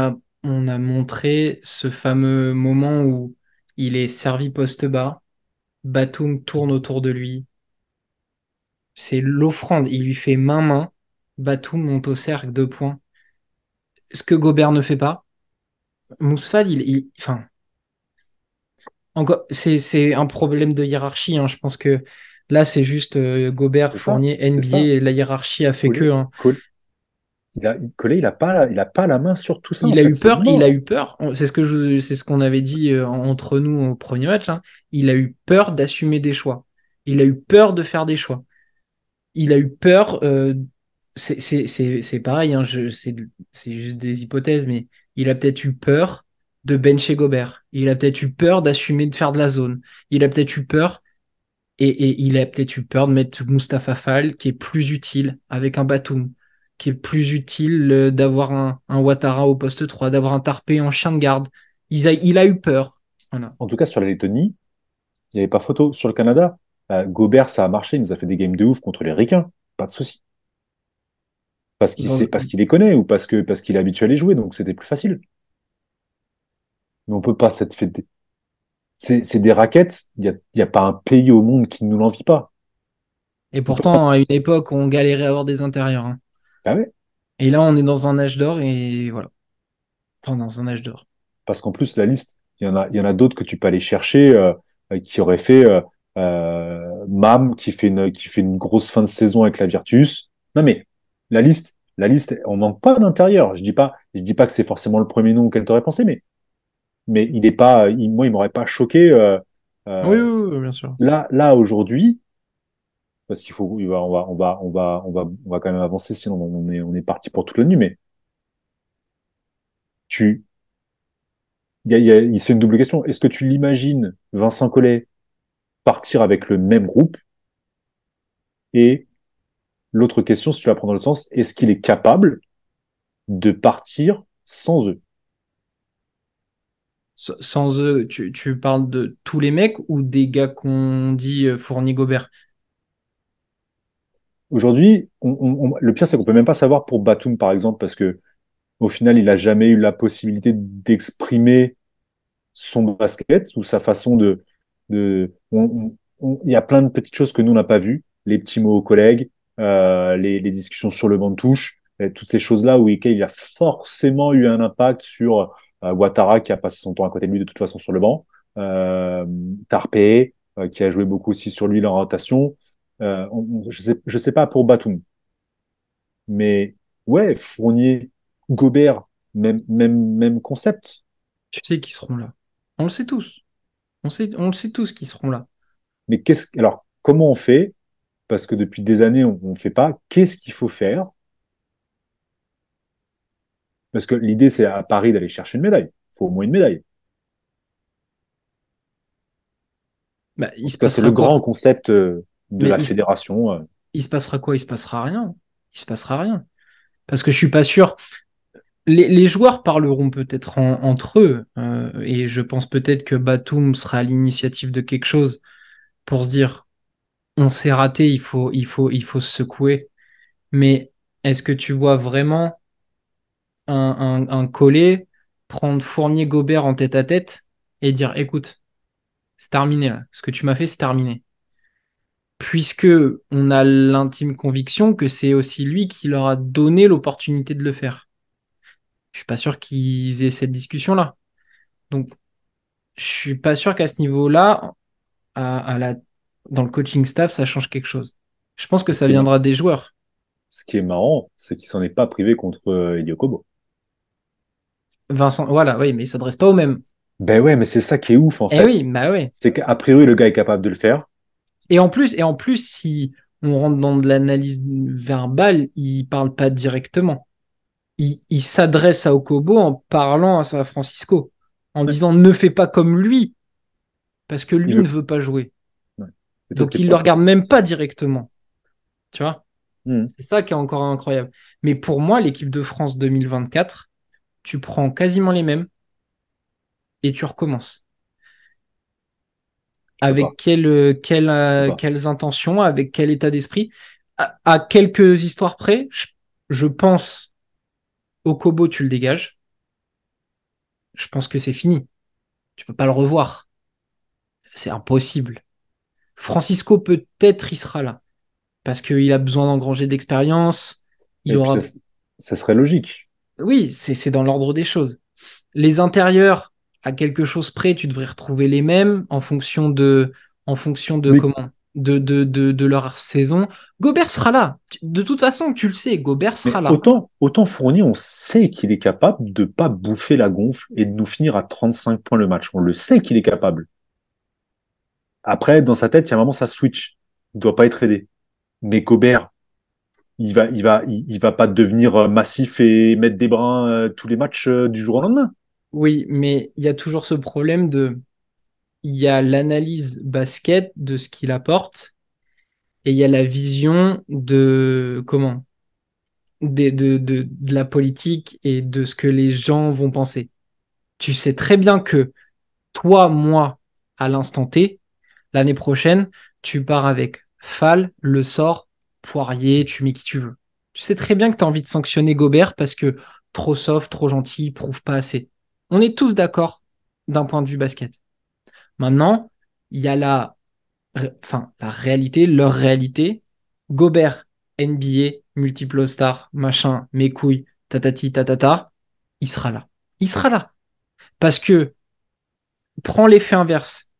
a montré ce fameux moment où il est servi poste bas, Batum tourne autour de lui. C'est l'offrande. Il lui fait main-main. Batum monte au cercle, 2 points. Ce que Gobert ne fait pas. Mousfal, enfin, encore, c'est un problème de hiérarchie, hein. Je pense que là, c'est juste Gobert, C'est ça. Fournier, C'est ça. NBA. La hiérarchie a fait que, Collet, hein. Collet, il a pas la main sur tout ça, en Il a fait. eu C'est peur, il a mort. eu peur. C'est ce qu'on avait dit entre nous au premier match, hein. Il a eu peur d'assumer des choix. Il a eu peur de faire des choix. Il a eu peur. C'est pareil, hein, c'est juste des hypothèses, mais il a peut-être eu peur de bencher Gobert. Il a peut-être eu peur d'assumer de faire de la zone. Il a peut-être eu peur et il a peut-être eu peur de mettre Mustapha Fall, qui est plus utile avec un Batum, qui est plus utile d'avoir un Ouattara au poste 3, d'avoir un Tarpé en chien de garde. Il a eu peur. Voilà. En tout cas, sur la Lettonie, il n'y avait pas photo. Sur le Canada, Gobert, ça a marché. Il nous a fait des games de ouf contre les Ricains. Pas de souci. Dans- Parce qu'il les connaît ou parce qu'il est habitué à les jouer. Donc, c'était plus facile. Mais on peut pas cette fête. C'est des raquettes. Il y a pas un pays au monde qui ne nous l'envie pas. Et On peut pas. pourtant, à une époque, on galérait à avoir des intérieurs, hein. Ah ouais. Et là, on est dans un âge d'or et voilà. Enfin, dans un âge d'or. Parce qu'en plus, la liste, il y en a d'autres que tu peux aller chercher qui auraient fait Mam qui fait une grosse fin de saison avec la Virtus. Non mais la liste, on manque pas d'intérieur. Je dis pas que c'est forcément le premier nom auquel tu aurais pensé, mais il est pas, moi, il m'aurait pas choqué Oui, euh, oui, oui, bien sûr. là aujourd'hui, parce qu'il faut, on va quand même avancer, sinon on est parti pour toute la nuit. Mais tu, c'est une double question. Est-ce que tu l'imagines, Vincent Collet, partir avec le même groupe? Et l'autre question, si tu la prends dans le sens, est-ce qu'il est capable de partir sans eux? Sans eux, tu parles de tous les mecs ou des gars qu'on dit Fournier-Gobert? Aujourd'hui, le pire, c'est qu'on peut même pas savoir pour Batum, par exemple, parce que au final, il a jamais eu la possibilité d'exprimer son basket ou sa façon il y a plein de petites choses que nous, on n'a pas vues. Les petits mots aux collègues, les discussions sur le banc de touche, toutes ces choses-là où il a forcément eu un impact sur Ouattara qui a passé son temps à côté de lui de toute façon sur le banc, euh, Tarpé qui a joué beaucoup aussi sur lui en rotation. Je sais pas pour Batum, mais ouais, Fournier, Gobert, même concept. Tu sais qu'ils seront là. On le sait tous. On le sait tous qu'ils seront là. Mais alors, comment on fait? Parce que depuis des années, on ne fait pas. Qu'est-ce qu'il faut faire? Parce que l'idée, c'est à Paris d'aller chercher une médaille. Il faut au moins une médaille. Bah, En il se tout cas, c'est passera le quoi? grand concept de Mais la fédération. il se passera quoi? Il se passera rien. Il se passera rien. Parce que je suis pas sûr. Les joueurs parleront peut-être entre eux, et je pense peut-être que Batum sera à l'initiative de quelque chose pour se dire on s'est raté, il faut se secouer. Mais est-ce que tu vois vraiment un Collet prendre Fournier-Gobert en tête à tête et dire écoute, c'est terminé là, ce que tu m'as fait, c'est terminé. Puisque on a l'intime conviction que c'est aussi lui qui leur a donné l'opportunité de le faire. Je suis pas sûr qu'ils aient cette discussion-là. Donc, je suis pas sûr qu'à ce niveau-là, à la, dans le coaching staff, ça change quelque chose. Je pense que Et ça viendra des joueurs. ce qui est marrant, c'est qu'il s'en est pas privé contre Elio Kobo. Vincent, voilà, oui, mais il s'adresse pas aux mêmes. Ben ouais, mais c'est ça qui est ouf, en Eh oui, fait. bah ouais. C'est qu'a priori, le gars est capable de le faire. Et en plus, si on rentre dans de l'analyse verbale, il parle pas directement. Il s'adresse à Okobo en parlant à San Francisco, en Ouais. disant ne fais pas comme lui, parce que Il lui veut, ne veut pas jouer. ouais. Et toi, Donc, t'es il ne le pas regarde pour. même pas directement. Tu vois? Hmm. C'est ça qui est encore incroyable. Mais pour moi, l'équipe de France 2024, tu prends quasiment les mêmes et tu recommences. Je peux Avec pas. Je peux pas. quelles intentions, avec quel état d'esprit. À quelques histoires près, je pense au Kobo, tu le dégages. Je pense que c'est fini. Tu peux pas le revoir. C'est impossible. Francisco, peut-être, il sera là. Parce qu'il a besoin d'engranger d'expérience. Il Et puis, aura. ça serait logique. Oui, c'est dans l'ordre des choses. Les intérieurs, à quelque chose près, tu devrais retrouver les mêmes en fonction de Oui, comment, de leur saison. Gobert sera là. De toute façon, tu le sais, Gobert sera mais là. autant Fournier, on sait qu'il est capable de pas bouffer la gonfle et de nous finir à 35 points le match. On le sait qu'il est capable. Après, dans sa tête, il y a un moment, ça switch. Il doit pas être aidé. Mais Gobert, il va pas devenir massif et mettre des brins tous les matchs du jour au lendemain. Oui, mais il y a toujours ce problème il y a l'analyse basket de ce qu'il apporte et il y a la vision de la politique et de ce que les gens vont penser. Tu sais très bien que toi, moi, à l'instant T, l'année prochaine, tu pars avec Fall, Le Sort, Poirier, tu mets qui tu veux. Tu sais très bien que tu as envie de sanctionner Gobert parce que trop soft, trop gentil, il prouve pas assez. On est tous d'accord d'un point de vue basket. Maintenant, il y a la réalité, leur réalité. Gobert, NBA, multiple star, machin, mes couilles, tatati, tatata, il sera là. Il sera là. Parce que, prends l'effet inverse.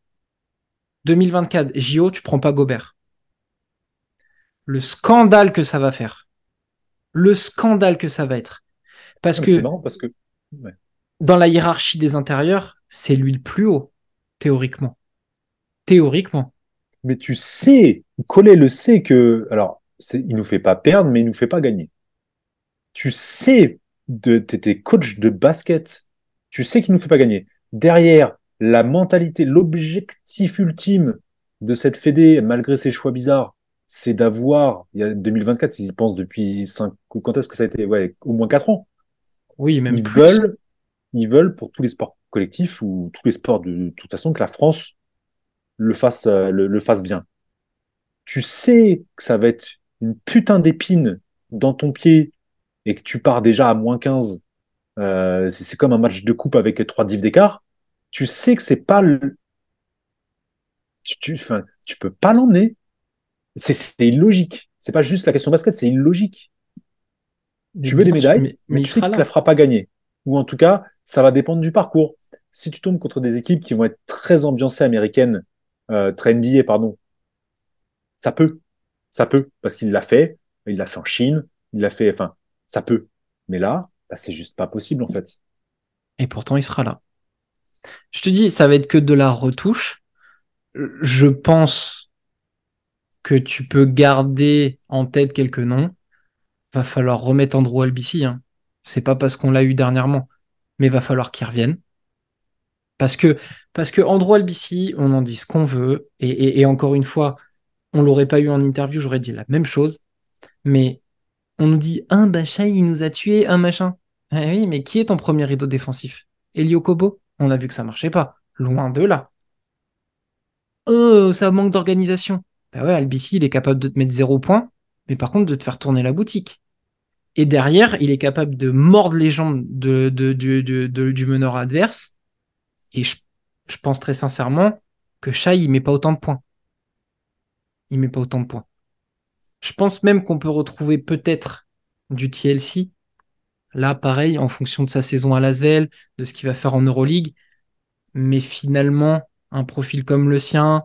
2024, JO, tu prends pas Gobert. Le scandale que ça va faire. Le scandale que ça va être. Parce Ah, mais c'est que marrant parce que. Ouais. dans la hiérarchie des intérieurs, c'est lui le plus haut, théoriquement. Théoriquement. Mais tu sais, Collet le sait que. Alors, il nous fait pas perdre, mais il nous fait pas gagner. Tu sais, t'es coach de basket. Tu sais qu'il nous fait pas gagner. Derrière, la mentalité, l'objectif ultime de cette fédé, malgré ses choix bizarres, c'est d'avoir, il y a 2024, ils y pensent depuis 5, quand est-ce que ça a été? Ouais, au moins 4 ans. Oui, même Ils plus. veulent, ils veulent pour tous les sports collectifs ou tous les sports de toute façon que la France le fasse bien. Tu sais que ça va être une putain d'épine dans ton pied et que tu pars déjà à -15. C'est comme un match de coupe avec 3 diffs d'écart. Tu sais que c'est pas enfin, tu peux pas l'emmener. C'est illogique. C'est pas juste la question basket, c'est illogique. Mais Tu veux bien des sûr, médailles, mais mais il tu sais sera qu'il te la là. fera pas gagner. Ou en tout cas, ça va dépendre du parcours. Si tu tombes contre des équipes qui vont être très ambiancées américaines, très NBA, pardon, ça peut. Ça peut, parce il l'a fait en Chine, il l'a fait, enfin, ça peut. Mais là, bah, c'est juste pas possible, en fait. Et pourtant, il sera là. Je te dis, ça va être que de la retouche. Je pense que tu peux garder en tête quelques noms. Va falloir remettre Andrew Albici, hein. C'est pas parce qu'on l'a eu dernièrement, mais va falloir qu'il revienne. Parce que, parce que Andrew Albici, on en dit ce qu'on veut. Et encore une fois, on l'aurait pas eu en interview, j'aurais dit la même chose. Mais on nous dit, un Bachai, il nous a tué, un machin. Eh oui, mais qui est ton premier rideau défensif? Elio Kobo? On a vu que ça marchait pas. Loin de là. Oh, ça manque d'organisation. Bah ouais, Albici, il est capable de te mettre 0 point, mais par contre de te faire tourner la boutique. Et derrière, il est capable de mordre les jambes du meneur adverse. Et je pense très sincèrement que Shai, il met pas autant de points. Il met pas autant de points. Je pense même qu'on peut retrouver peut-être du TLC. Là, pareil, en fonction de sa saison à Lasvel, de ce qu'il va faire en Euroleague. Mais finalement, un profil comme le sien,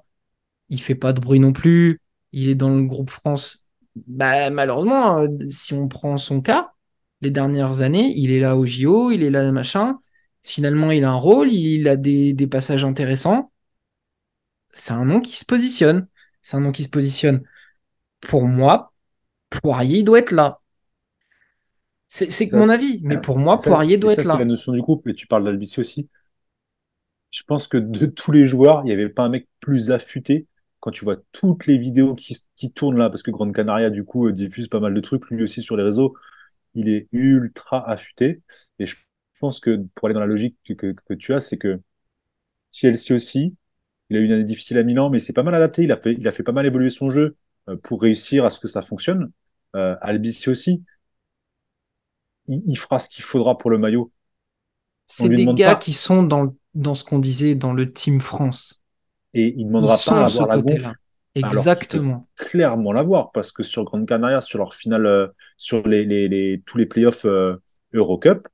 il fait pas de bruit non plus. Il est dans le groupe France. Bah, malheureusement, si on prend son cas, les dernières années, il est là au JO, il est là machin. Finalement, il a un rôle, il a des passages intéressants. C'est un nom qui se positionne. C'est un nom qui se positionne. Pour moi, Poirier doit être là. C'est que Ça, mon avis, mais pour et moi, ça, Poirier et doit ça être c'est la là. notion du groupe. Et tu parles d'Albici aussi. Je pense que de tous les joueurs, il n'y avait pas un mec plus affûté quand tu vois toutes les vidéos qui tournent là, parce que Grande Canaria, du coup, diffuse pas mal de trucs, lui aussi sur les réseaux, il est ultra affûté. Et je pense que pour aller dans la logique que tu as, c'est que TLC aussi, il a eu une année difficile à Milan, mais c'est pas mal adapté. Il a fait pas mal évoluer son jeu pour réussir à ce que ça fonctionne. Albissi aussi, il fera ce qu'il faudra pour le maillot. On C'est lui des demande gars pas qui sont dans ce qu'on disait dans le Team France. et il Ils demandera pas à sont ce avoir la côté-là. gonfle, alors qu'il peut Exactement. clairement l'avoir parce que sur Grande Canaria, sur leur finale, sur tous les playoffs Eurocup,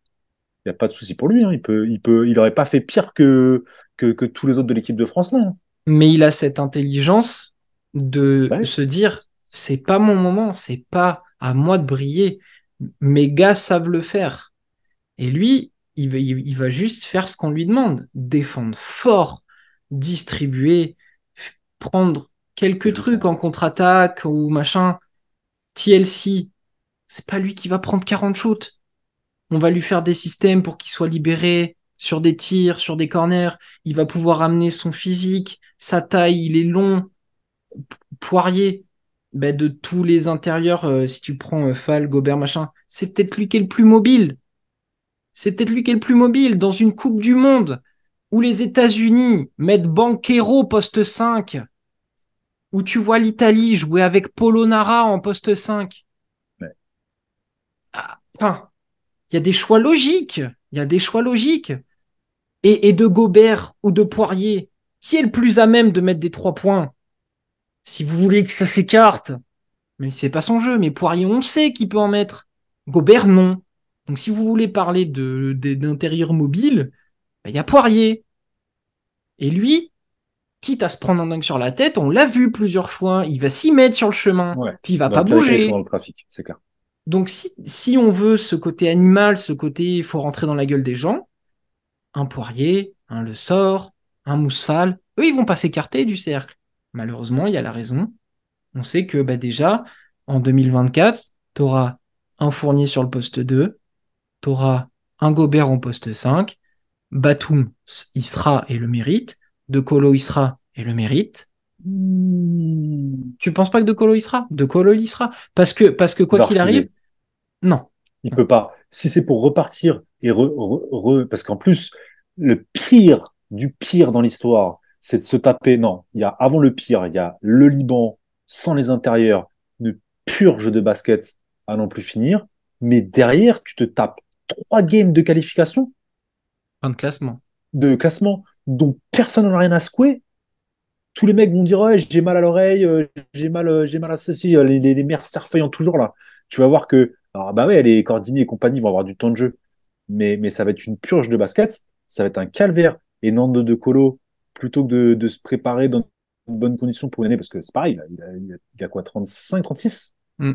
il n'y a pas de souci pour lui. Hein. Il aurait pas fait pire que tous les autres de l'équipe de France, non. Mais il a cette intelligence de Ouais, se dire, c'est pas mon moment, c'est pas à moi de briller. Mes gars savent le faire. Et lui, il va juste faire ce qu'on lui demande. Défendre fort, distribuer, prendre quelques je le trucs sens. en contre-attaque ou machin. TLC, c'est pas lui qui va prendre 40 shoots. On va lui faire des systèmes pour qu'il soit libéré sur des tirs, sur des corners. Il va pouvoir amener son physique, sa taille, il est long. Poirier, ben, de tous les intérieurs, si tu prends Fall, Gobert, machin, c'est peut-être lui qui est le plus mobile. C'est peut-être lui qui est le plus mobile dans une Coupe du Monde où les États-Unis mettent Banquero poste 5, où tu vois l'Italie jouer avec Polonara en poste 5. Ouais, Ah, enfin, il y a des choix logiques. Il y a des choix logiques. Et de Gobert ou de Poirier, qui est le plus à même de mettre des 3 points? Si vous voulez que ça s'écarte, même si c'est pas son jeu, mais Poirier, on sait qu'il peut en mettre. Gobert, non. Donc si vous voulez parler d'intérieur mobile, il y a Poirier. Et lui, quitte à se prendre un dingue sur la tête, on l'a vu plusieurs fois, il va s'y mettre sur le chemin, ouais. puis il va Dans pas le pire des cas, ils sont dans bouger. le trafic, c'est clair. Donc si on veut ce côté animal, ce côté il faut rentrer dans la gueule des gens, un Poirier, un Le Sort, un Mousfal, eux ils vont pas s'écarter du cercle. Malheureusement, il y a la raison. On sait que bah, déjà, en 2024, tu auras un Fournier sur le poste 2, tu auras un Gobert en poste 5, Batum, il sera et le mérite, De Colo, il sera et le mérite. Tu penses pas que De Colo, il sera? De Colo, il y sera. Parce que Il quoi va qu'il arrive, refuser. non. Il Non. peut pas. Si c'est pour repartir et parce qu'en plus, le pire du pire dans l'histoire, c'est de se taper. Non, il y a avant le pire, il y a le Liban sans les intérieurs, une purge de basket à n'en plus finir. Mais derrière, tu te tapes 3 games de qualification, Fin de classement. de classement, dont personne n'en a rien à secouer. Tous les mecs vont dire ouais, j'ai mal à l'oreille, j'ai mal à ceci, les mères serfeuillant toujours là. Tu vas voir que, alors bah ouais, les Cordini et compagnie vont avoir du temps de jeu, mais ça va être une purge de basket, ça va être un calvaire. Et Nando De Colo, plutôt que de se préparer dans de bonnes conditions pour une année, parce que c'est pareil, là, il a quoi, 35, 36? Mm.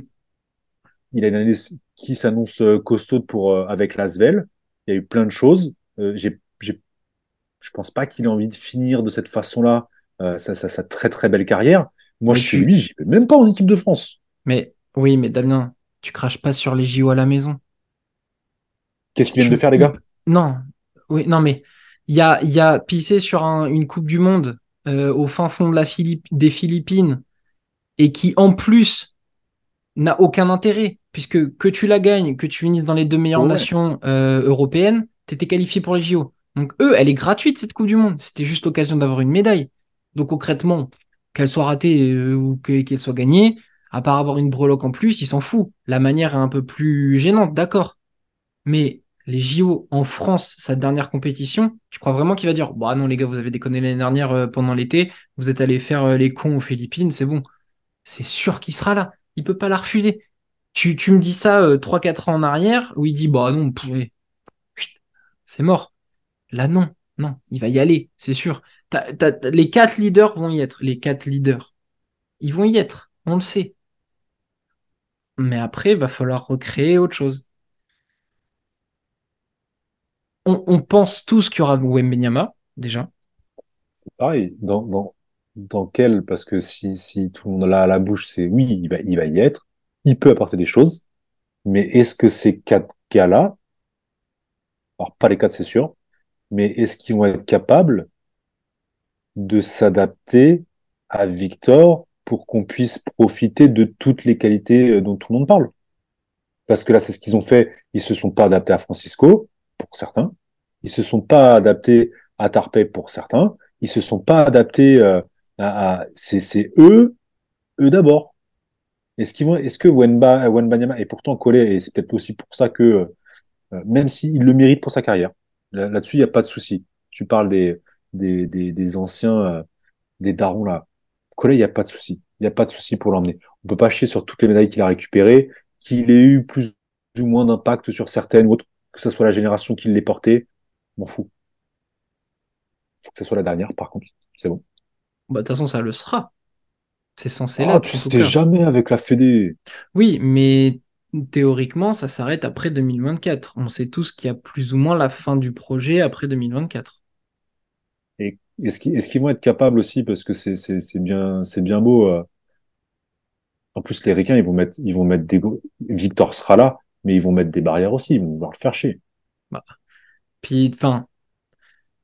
Il a une année qui s'annonce costaude avec l'Asvel. Il y a eu plein de choses. Je pense pas qu'il ait envie de finir de cette façon-là sa très très belle carrière. Moi, Mais je suis lui, j'y vais même pas en équipe de France. mais oui, mais Damien, tu craches pas sur les JO à la maison. Qu'est-ce qu'ils viennent de faire, les gars? Non, oui, non, mais il y a pissé sur une Coupe du Monde au fin fond de des Philippines et qui en plus n'a aucun intérêt, puisque que tu la gagnes, que tu finisses dans les deux meilleures Ouais, ouais. nations européennes, t'étais qualifié pour les JO. Donc eux, elle est gratuite cette Coupe du Monde. C'était juste l'occasion d'avoir une médaille. Donc concrètement, qu'elle soit ratée ou qu'elle soit gagnée, à part avoir une breloque en plus, il s'en fout. La manière est un peu plus gênante, d'accord. Mais les JO en France, sa dernière compétition, tu crois vraiment qu'il va dire, bah non les gars, vous avez déconné l'année dernière pendant l'été, vous êtes allés faire les cons aux Philippines, c'est bon. C'est sûr qu'il sera là. Il peut pas la refuser. Tu me dis ça 3-4 ans en arrière, où il dit, bah non, ouais, c'est mort. Là, non, non, il va y aller, c'est sûr. Les 4 leaders vont y être. Les 4 leaders, ils vont y être, on le sait. Mais après, il va falloir recréer autre chose. On pense tous qu'il y aura Wembenyama, déjà. C'est pareil. Dans quel, parce que si tout le monde l'a à la bouche, c'est oui, il va y être. Il peut apporter des choses. Mais est-ce que ces 4 gars-là, alors pas les 4, c'est sûr, mais est-ce qu'ils vont être capables de s'adapter à Victor pour qu'on puisse profiter de toutes les qualités dont tout le monde parle. Parce que là, c'est ce qu'ils ont fait. Ils se sont pas adaptés à Francisco, pour certains. Ils se sont pas adaptés à Tarpey, pour certains. Ils se sont pas adaptés c'est eux d'abord. Est-ce que Wembanyama est pourtant collé, et c'est peut-être aussi pour ça que, même s'il le mérite pour sa carrière, là-dessus, il n'y a pas de souci. Tu parles des anciens, des darons là. Collé, il n'y a pas de souci. Il n'y a pas de souci pour l'emmener. On peut pas chier sur toutes les médailles qu'il a récupérées, qu'il ait eu plus ou moins d'impact sur certaines ou autres, que ce soit la génération qui l'ait porté. M'en fous. Faut que ce soit la dernière, par contre. C'est bon. Bah, de toute façon, ça le sera. C'est censé Ah, l'être, tu en tout sais cas. jamais avec la Fédé. Oui, mais théoriquement, ça s'arrête après 2024. On sait tous qu'il y a plus ou moins la fin du projet après 2024. Et est-ce qu'ils vont être capables aussi, parce que c'est bien beau. En plus, les Ricains, ils vont mettre Victor sera là, mais ils vont mettre des barrières aussi. Ils vont vouloir le faire chier. Bah, puis, enfin,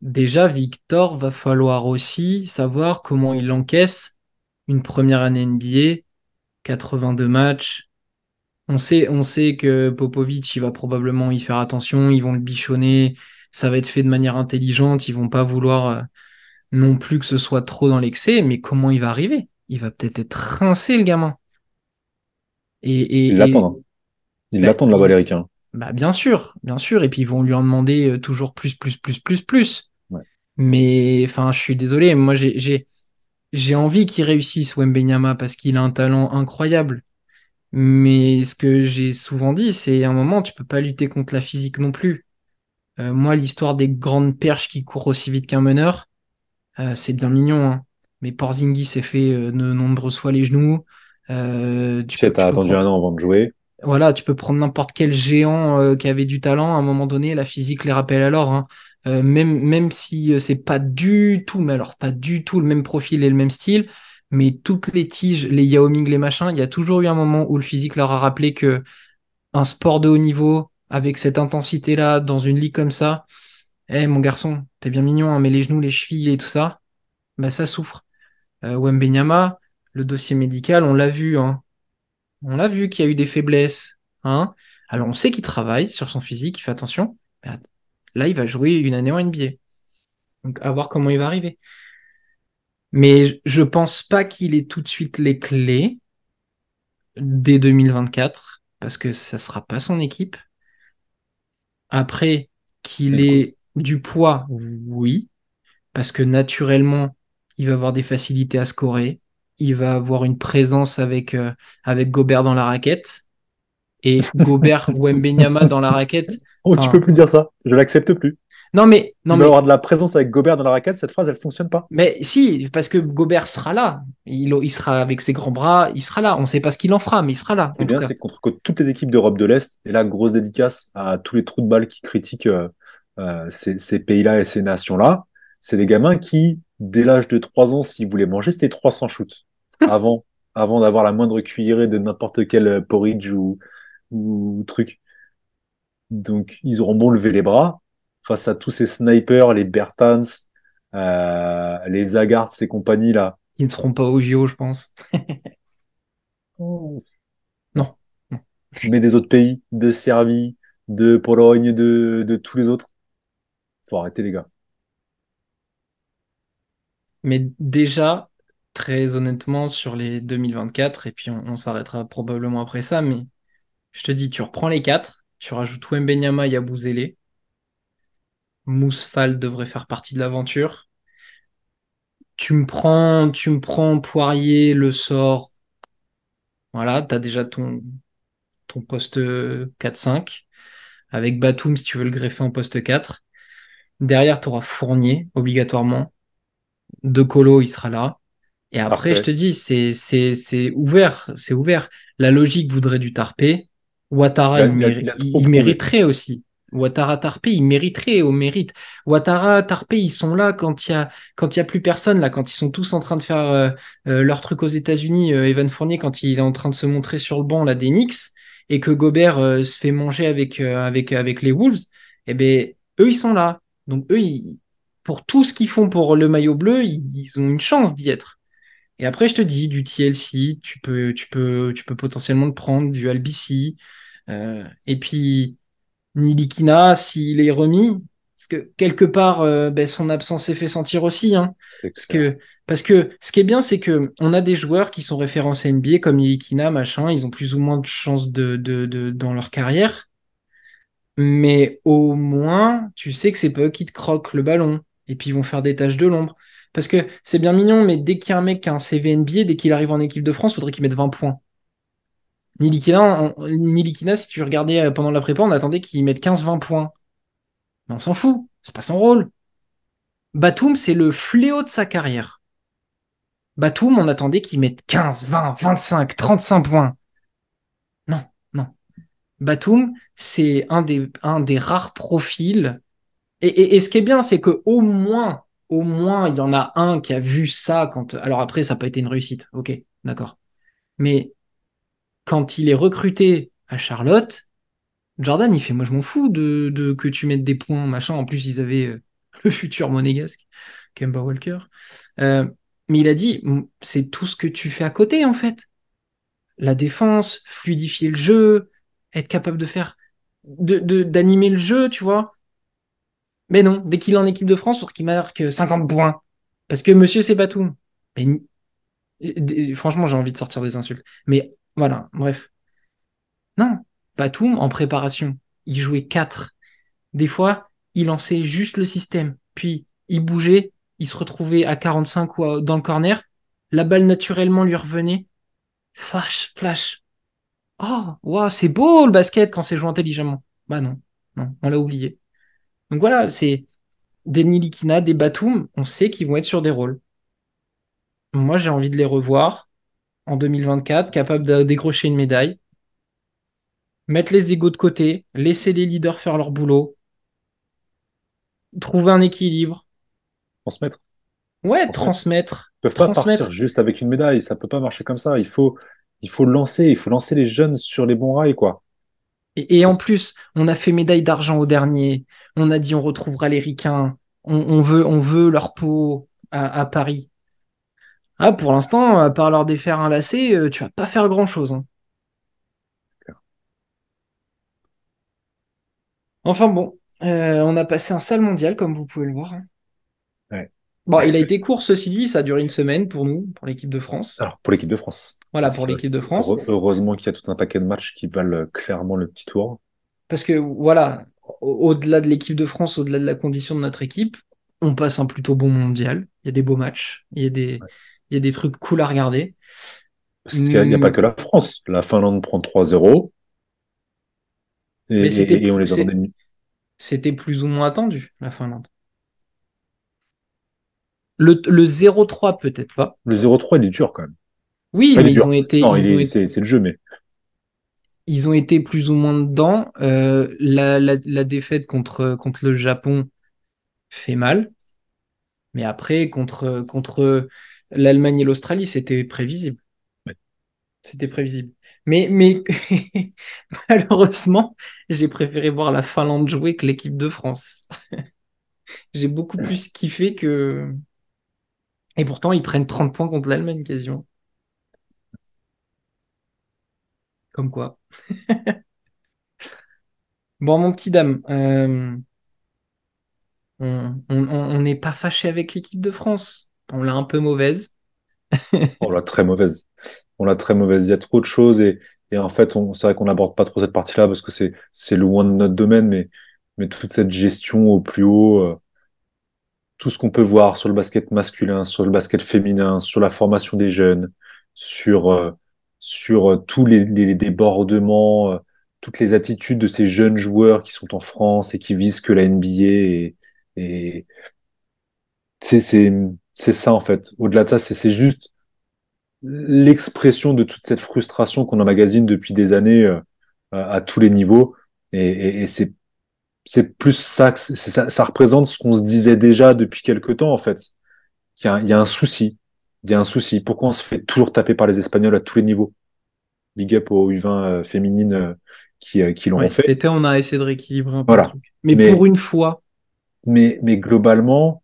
déjà, Victor, va falloir aussi savoir comment il encaisse une première année NBA, 82 matchs. On sait que Popovic, il va probablement y faire attention, ils vont le bichonner, ça va être fait de manière intelligente, ils vont pas vouloir non plus que ce soit trop dans l'excès, mais comment il va arriver? Il va peut-être être rincé, le gamin. Et, Ils et, l'attendent, et hein. Ils bah, l'attendent là-bas, les Ricains. bah, bien sûr, bien sûr. Et puis ils vont lui en demander toujours plus, plus, plus, plus, plus. Ouais. Mais enfin, je suis désolé, moi j'ai envie qu'il réussisse Wembenyama parce qu'il a un talent incroyable. Mais ce que j'ai souvent dit, c'est à un moment, tu peux pas lutter contre la physique non plus. Moi, l'histoire des grandes perches qui courent aussi vite qu'un meneur, c'est bien mignon, hein. Mais Porzingis s'est fait de nombreuses fois les genoux. Tu T'as peux attendu prendre, un an avant de jouer. voilà, tu peux prendre n'importe quel géant qui avait du talent. À un moment donné, la physique les rappelle alors, hein. Même si c'est pas du tout, mais alors pas du tout le même profil et le même style, mais toutes les tiges, les Yao Ming, les machins, il y a toujours eu un moment où le physique leur a rappelé que un sport de haut niveau, avec cette intensité-là, dans une ligue comme ça, mon garçon, t'es bien mignon, hein, mais les genoux, les chevilles et tout ça, bah ça souffre. Wembenyama, le dossier médical, on l'a vu, hein. On l'a vu qu'il y a eu des faiblesses, hein. Alors on sait qu'il travaille sur son physique, il fait attention. Mais là, il va jouer une année en NBA. Donc à voir comment il va arriver. Mais je pense pas qu'il ait tout de suite les clés dès 2024, parce que ça sera pas son équipe. Après, qu'il Écoute, ait du poids, oui, parce que naturellement, il va avoir des facilités à scorer. Il va avoir une présence avec Gobert dans la raquette. Et Gobert ou Wembenyama dans la raquette. oh, tu peux Enfin, plus dire ça. Je l'accepte plus. non mais, non Il va mais, avoir de la présence avec Gobert dans la raquette. Cette phrase, elle fonctionne pas. mais si, parce que Gobert sera là. Il sera avec ses grands bras, il sera là. On ne sait pas ce qu'il en fera, mais il sera Ce là, qui est en tout bien, cas. c'est contre toutes les équipes d'Europe de l'Est. Et là, grosse dédicace à tous les trous de balles qui critiquent ces pays-là et ces nations-là. C'est des gamins qui, dès l'âge de 3 ans, s'ils voulaient manger, c'était 300 shoots. Avant, avant d'avoir la moindre cuillerée de n'importe quel porridge ou truc. Donc, ils auront beau lever les bras face à tous ces snipers, les Bertans, les Zagards et compagnie là. Ils ne seront pas au JO, je pense. Oh. Non. Non, non. Mais des autres pays, de Serbie, de Pologne, de tous les autres. Faut arrêter, les gars. Mais déjà, très honnêtement, sur les 2024, et puis on s'arrêtera probablement après ça, mais je te dis, tu reprends les quatre, tu rajoutes Wembenyama, Yabusele, Mousfal devrait faire partie de l'aventure. Tu me prends Poirier, Le Sort, voilà, tu as déjà ton poste 4-5, avec Batum si tu veux le greffer en poste 4. Derrière, tu auras Fournier, obligatoirement. De Colo, il sera là. Et après, je te Parfait. dis, c'est ouvert, c'est ouvert. La logique voudrait du Tarpé. Ouattara, Il a trop il prouvé. mériterait aussi. Ouattara, Tarpé, il mériterait au mérite. Ouattara, Tarpé, ils sont là quand il y a plus personne, là, quand ils sont tous en train de faire leur truc aux États-Unis. Evan Fournier, quand il est en train de se montrer sur le banc, là, des Knicks, et que Gobert se fait manger avec les Wolves, eh ben, eux, ils sont là. Donc, eux, pour tout ce qu'ils font pour le maillot bleu, ils ont une chance d'y être. Et après, je te dis, du TLC, tu peux potentiellement te prendre du Albici. Et puis, Nilikina, s'il est remis, parce que quelque part, ben, son absence s'est fait sentir aussi, hein. C'est Parce clair. que, parce que ce qui est bien, c'est que on a des joueurs qui sont référencés NBA comme Nilikina, machin, ils ont plus ou moins de chances dans leur carrière. Mais au moins, tu sais que c'est pas eux qui te croquent le ballon. Et puis ils vont faire des tâches de l'ombre. Parce que c'est bien mignon, mais dès qu'il y a un mec qui a un CV NBA, dès qu'il arrive en équipe de France, il faudrait qu'il mette 20 points. Nilikina, si tu regardais pendant la prépa, on attendait qu'il mette 15-20 points. Mais on s'en fout, c'est pas son rôle. Batum, c'est le fléau de sa carrière. Batum, on attendait qu'il mette 15, 20, 25, 35 points. Non, non. Batum, c'est un des rares profils. Et ce qui est bien, c'est que au moins, il y en a un qui a vu ça quand. Alors après, ça n'a pas été une réussite. Ok, d'accord. Mais quand il est recruté à Charlotte, Jordan, il fait, moi je m'en fous de que tu mettes des points, machin. En plus, ils avaient le futur monégasque, Kemba Walker. Euh, mais il a dit, c'est tout ce que tu fais à côté, en fait. La défense, fluidifier le jeu, être capable de faire, d'animer le jeu, tu vois. Mais non, dès qu'il est en équipe de France, il qu'il marque 50 points. Parce que monsieur, c'est Batum. Mais, franchement, j'ai envie de sortir des insultes. Mais voilà, bref. Non, Batum, en préparation, il jouait 4. Des fois, il lançait juste le système. Puis, il bougeait, il se retrouvait à 45 ou dans le corner. La balle, naturellement, lui revenait. Flash, flash. Oh, wow, c'est beau le basket quand c'est joué intelligemment. Bah non, non, on l'a oublié. Donc voilà, c'est des Nilikina, des Batum, on sait qu'ils vont être sur des rôles. Moi, j'ai envie de les revoir en 2024, capables de décrocher une médaille, mettre les égos de côté, laisser les leaders faire leur boulot, trouver un équilibre. Transmettre. Ouais, Transmettre. transmettre, Ils peuvent pas partir transmettre. juste avec une médaille. Ça peut pas marcher comme ça. Il faut lancer les jeunes sur les bons rails, quoi. Et en Parce- plus, on a fait médaille d'argent au dernier. On a dit on retrouvera les ricains. On veut leur peau à Paris. Ah, pour l'instant, à part leur défaire un lacet, tu vas pas faire grand-chose, hein. Enfin bon, on a passé un sale mondial, comme vous pouvez le voir, hein. Ouais. Bon, il a été court, ceci dit, ça a duré une semaine pour nous, pour l'équipe de France. Alors, pour l'équipe de France, Voilà, parce pour qu'il l'équipe reste, de France. heureusement qu'il y a tout un paquet de matchs qui valent clairement le petit tour. Parce que, voilà, au-delà de l'équipe de France, au-delà de la condition de notre équipe, on passe un plutôt bon mondial. Il y a des beaux matchs, il y a des trucs cool à regarder. Parce qu'il n'y a pas Hum, que la France. La Finlande prend 3-0 mais c'était, et on les attendait. c'était plus ou moins attendu, la Finlande. Le 0-3, peut-être pas. Le 0-3, il est dur quand même. Oui, Enfin, il est mais dur. Non, c'est le jeu, mais ils ont été plus ou moins dedans. La défaite contre le Japon fait mal. Mais après, contre l'Allemagne et l'Australie, c'était prévisible. ouais. C'était prévisible. Mais malheureusement, j'ai préféré voir la Finlande jouer que l'équipe de France. J'ai beaucoup plus kiffé que. Et pourtant, ils prennent 30 points contre l'Allemagne quasiment. Comme quoi. Bon, mon petit dame, on n'est pas fâché avec l'équipe de France. On l'a un peu mauvaise. On l'a très mauvaise. On l'a très mauvaise. Il y a trop de choses et en fait, c'est vrai qu'on n'aborde pas trop cette partie-là parce que c'est loin de notre domaine, mais toute cette gestion au plus haut, tout ce qu'on peut voir sur le basket masculin, sur le basket féminin, sur la formation des jeunes, sur tous les débordements, toutes les attitudes de ces jeunes joueurs qui sont en France et qui visent que la NBA et c'est c'est ça en fait. Au-delà de ça, c'est juste l'expression de toute cette frustration qu'on emmagasine depuis des années à tous les niveaux. Et c'est plus ça, ça représente ce qu'on se disait déjà depuis quelque temps, en fait. Il y a un souci. Il y a un souci. Pourquoi on se fait toujours taper par les Espagnols à tous les niveaux? Big up aux U20 féminines qui Ouais, l'auront cet fait. été, on a essayé de rééquilibrer un peu le Voilà. truc. Mais pour Mais, une fois, mais globalement,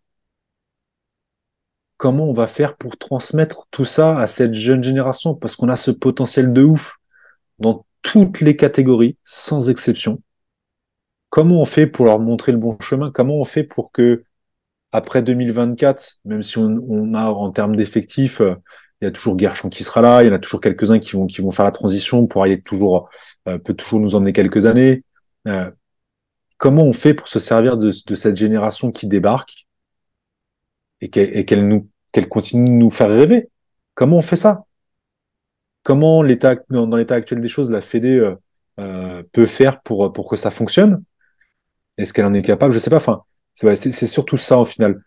comment on va faire pour transmettre tout ça à cette jeune génération? Parce qu'on a ce potentiel de ouf dans toutes les catégories, sans exception. Comment on fait pour leur montrer le bon chemin? Comment on fait pour que, après 2024, même si on a en termes d'effectifs, il y a toujours Guerchon qui sera là, il y en a toujours quelques-uns qui vont faire la transition pour aller toujours, peut toujours nous emmener quelques années. Euh, Comment on fait pour se servir de cette génération qui débarque qu'elle continue de nous faire rêver? Comment on fait ça? Comment dans l'état actuel des choses, la Fédé peut faire pour que ça fonctionne? Est-ce qu'elle en est capable? Je sais pas. Enfin, c'est surtout ça au final.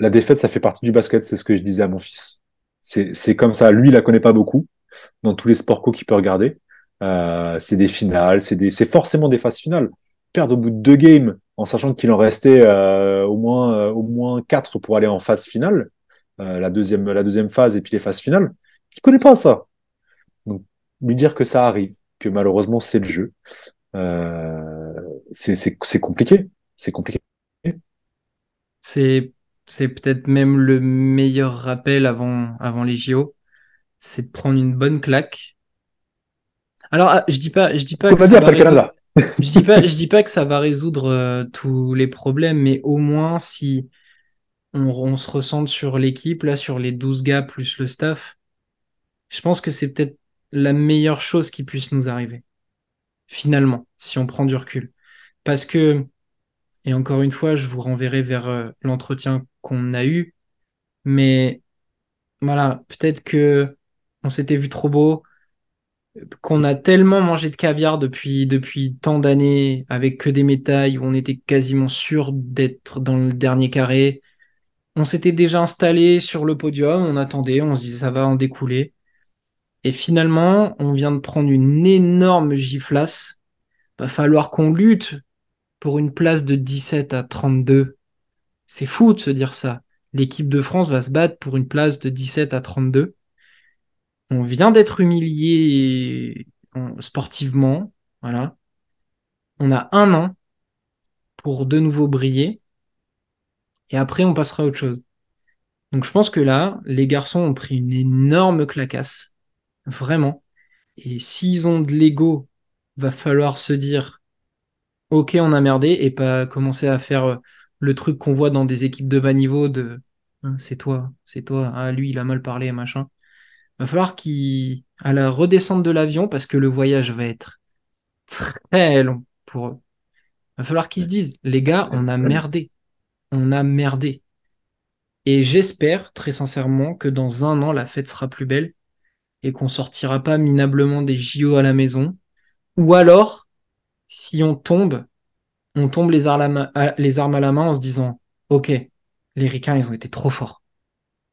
La défaite, ça fait partie du basket, c'est ce que je disais à mon fils. C'est comme ça. Lui, il la connaît pas beaucoup dans tous les sports co qu'il peut regarder. C'est des finales, c'est forcément des phases finales. Perdre au bout de 2 games, en sachant qu'il en restait au moins quatre pour aller en phase finale, la deuxième phase et puis les phases finales. Il connaît pas ça. Donc, lui dire que ça arrive, que malheureusement c'est le jeu, euh, c'est compliqué. C'est compliqué. C'est, c'est peut-être même le meilleur rappel avant les JO, c'est de prendre une bonne claque. Alors, je dis pas On que a dit ça va après le résoudre, Canada. je dis pas que ça va résoudre tous les problèmes, mais au moins si on se ressente sur l'équipe, là, sur les 12 gars plus le staff, je pense que c'est peut-être la meilleure chose qui puisse nous arriver, finalement, si on prend du recul. Parce que, et encore une fois, je vous renverrai vers l'entretien qu'on a eu, mais voilà, peut-être que on s'était vu trop beau, qu'on a tellement mangé de caviar depuis tant d'années, avec que des médailles, où on était quasiment sûr d'être dans le dernier carré. On s'était déjà installé sur le podium, on attendait, on se disait ça va en découler. Et finalement, on vient de prendre une énorme giflasse. Va falloir qu'on lutte pour une place de 17 à 32. C'est fou de se dire ça. L'équipe de France va se battre pour une place de 17 à 32. On vient d'être humilié sportivement. Voilà. On a un an pour de nouveau briller. Et après, on passera à autre chose. Donc je pense que là, les garçons ont pris une énorme clacasse. Vraiment. Et s'ils ont de l'ego, va falloir se dire, ok, on a merdé et pas commencer à faire le truc qu'on voit dans des équipes de bas niveau de hein, c'est toi, ah lui il a mal parlé, machin. Va falloir qu'il à la redescente de l'avion parce que le voyage va être très long pour eux. Va falloir qu'ils se disent, les gars, on a merdé, on a merdé. Et j'espère très sincèrement que dans un an la fête sera plus belle et qu'on sortira pas minablement des JO à la maison. Ou alors, si on tombe les armes à la main en se disant, OK, les Ricains, ils ont été trop forts.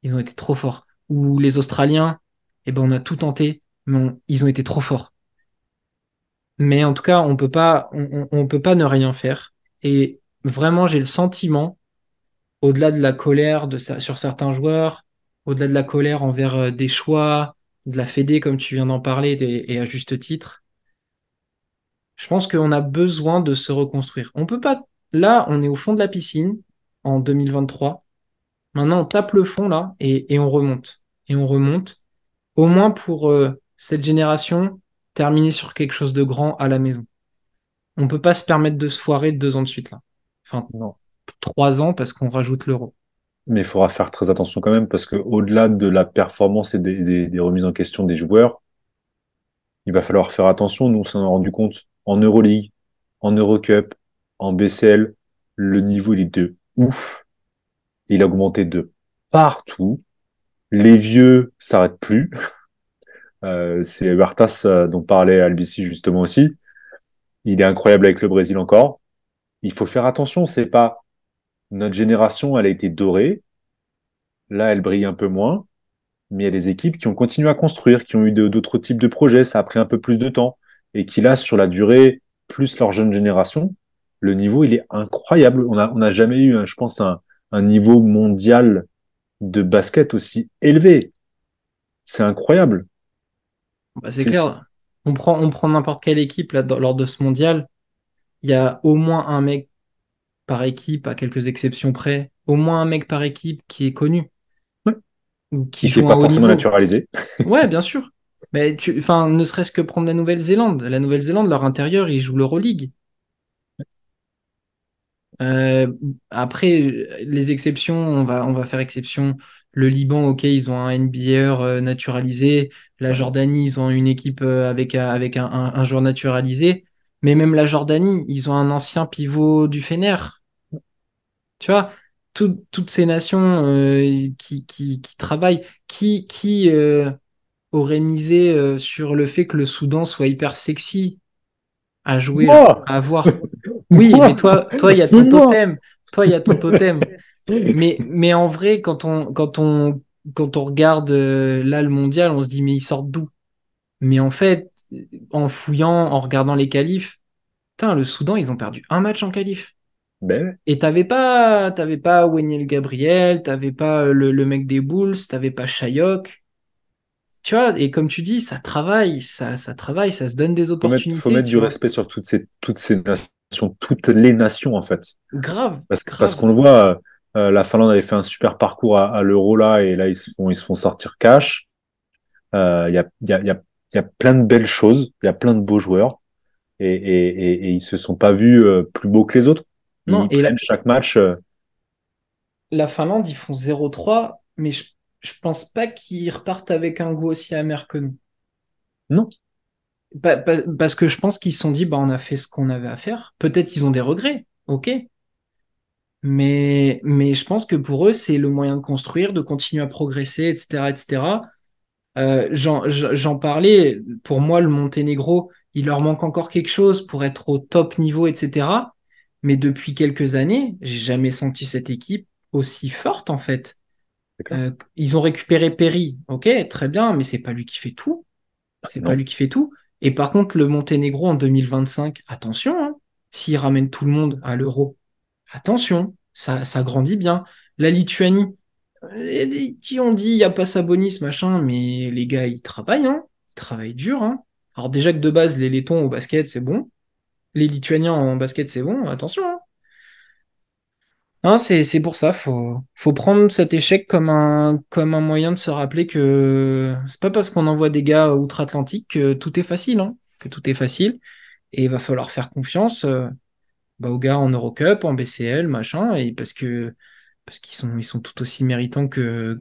Ils ont été trop forts. Ou les Australiens, eh ben, on a tout tenté, mais ils ont été trop forts. Mais en tout cas, on peut pas ne rien faire. Et vraiment, j'ai le sentiment, au-delà de la colère sur certains joueurs, au-delà de la colère envers des choix, de la Fédé, comme tu viens d'en parler, et à juste titre, je pense qu'on a besoin de se reconstruire. On peut pas. Là, on est au fond de la piscine en 2023. Maintenant, on tape le fond là et on remonte. Et on remonte. Au moins pour cette génération, terminer sur quelque chose de grand à la maison. On peut pas se permettre de se foirer 2 ans de suite là. Enfin, Non. 3 ans parce qu'on rajoute l'euro. Mais il faudra faire très attention quand même parce que au-delà de la performance et des remises en question des joueurs, il va falloir faire attention. Nous, on s'en est rendu compte en Euroleague, en Eurocup, en BCL, le niveau il est de ouf. Il a augmenté de partout. Les vieux s'arrêtent plus. C'est Bartas dont parlait Albici justement aussi. Il est incroyable avec le Brésil encore. Il faut faire attention. C'est pas notre génération, elle a été dorée. Là, elle brille un peu moins. Mais il y a des équipes qui ont continué à construire, qui ont eu d'autres types de projets, ça a pris un peu plus de temps, et qui là, sur la durée, plus leur jeune génération, le niveau, il est incroyable. On n'a jamais eu, hein, je pense, un niveau mondial de basket aussi élevé. C'est incroyable. Bah, c'est C'est, clair. On prend n'importe quelle équipe là, lors de ce mondial. Il y a au moins un mec par équipe, à quelques exceptions près, au moins un mec par équipe qui est connu. ou qui qui n'était jouent un pas haut forcément niveau. naturalisé. Ouais, bien sûr. Mais enfin, ne serait-ce que prendre la Nouvelle-Zélande. La Nouvelle-Zélande, leur intérieur, ils jouent l'Euroleague. Euh, Après, les exceptions, on va faire exception. Le Liban, ok, ils ont un NBAer naturalisé. La Ouais. Jordanie, ils ont une équipe avec un joueur naturalisé. Mais même la Jordanie, ils ont un ancien pivot du Fener. Tu vois, toutes ces nations qui travaillent, qui aurait misé sur le fait que le Soudan soit hyper sexy à jouer, genre, Moi, à voir. Oui, mais moi, toi, il y a c'est ton moi. totem. Toi, il y a ton totem. Mais en vrai, quand on regarde là le mondial, on se dit, mais ils sortent d'où? Mais en fait, en fouillant, en regardant les qualifs, putain, le Soudan, ils ont perdu un match en qualif. Ben, Et t'avais pas Weniel Gabriel, t'avais pas le mec des Bulls, t'avais pas Shayok. Tu vois, et comme tu dis, ça travaille, ça travaille, ça se donne des faut opportunités, mettre tu du vois. respect sur toutes ces nations, toutes les nations en fait. Grave, Parce grave. qu'on le voit, la Finlande avait fait un super parcours à l'Euro là, et là ils se font sortir cash. Il y a, il y a, il y a, il y a plein de belles choses, il y a plein de beaux joueurs, et ils se sont pas vus plus beaux que les autres. Non, Ils et prennent chaque match. la Finlande, ils font 0-3, mais je pense pas qu'ils repartent avec un goût aussi amer que nous. Non, Parce que je pense qu'ils se sont dit, bah, on a fait ce qu'on avait à faire. Peut-être ils ont des regrets, ok. Mais je pense que pour eux, c'est le moyen de construire, de continuer à progresser, etc., etc. J'en parlais, pour moi, le Monténégro, il leur manque encore quelque chose pour être au top niveau, etc. Mais depuis quelques années, j'ai jamais senti cette équipe aussi forte, en fait. c'est clair. Ils ont récupéré Perry, ok, très bien, mais c'est pas lui qui fait tout. C'est pas Non. lui qui fait tout. Et par contre, le Monténégro en 2025, attention, hein, s'il ramène tout le monde à l'euro, attention, ça grandit bien. La Lituanie, qui ont dit, il n'y a pas Sabonis, machin, mais les gars, ils travaillent, hein. Ils travaillent dur, hein. Alors déjà que de base, les Lettons au basket, c'est bon. Les Lituaniens en basket, c'est bon, attention, hein. Hein, c'est pour ça, faut prendre cet échec comme un moyen de se rappeler que c'est pas parce qu'on envoie des gars outre-Atlantique que tout est facile, hein, que tout est facile. Et il va falloir faire confiance bah, aux gars en Eurocup, en BCL, machin, et parce qu'ils sont tout aussi méritants que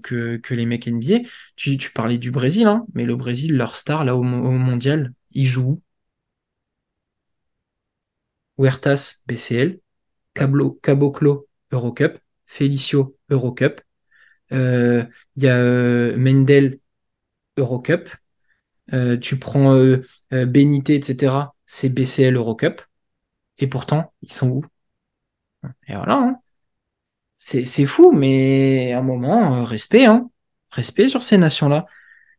les mecs NBA. Tu parlais du Brésil, hein, mais le Brésil, leur star là au mondial, ils jouent Huertas BCL, Ouais. Caboclo Eurocup, Felicio Eurocup. Il y a Mendel Eurocup. Tu prends Benité, etc. C'est BCL Eurocup. Et pourtant, ils sont où? Et voilà, hein. C'est fou, mais à un moment, respect, hein. Respect sur ces nations-là.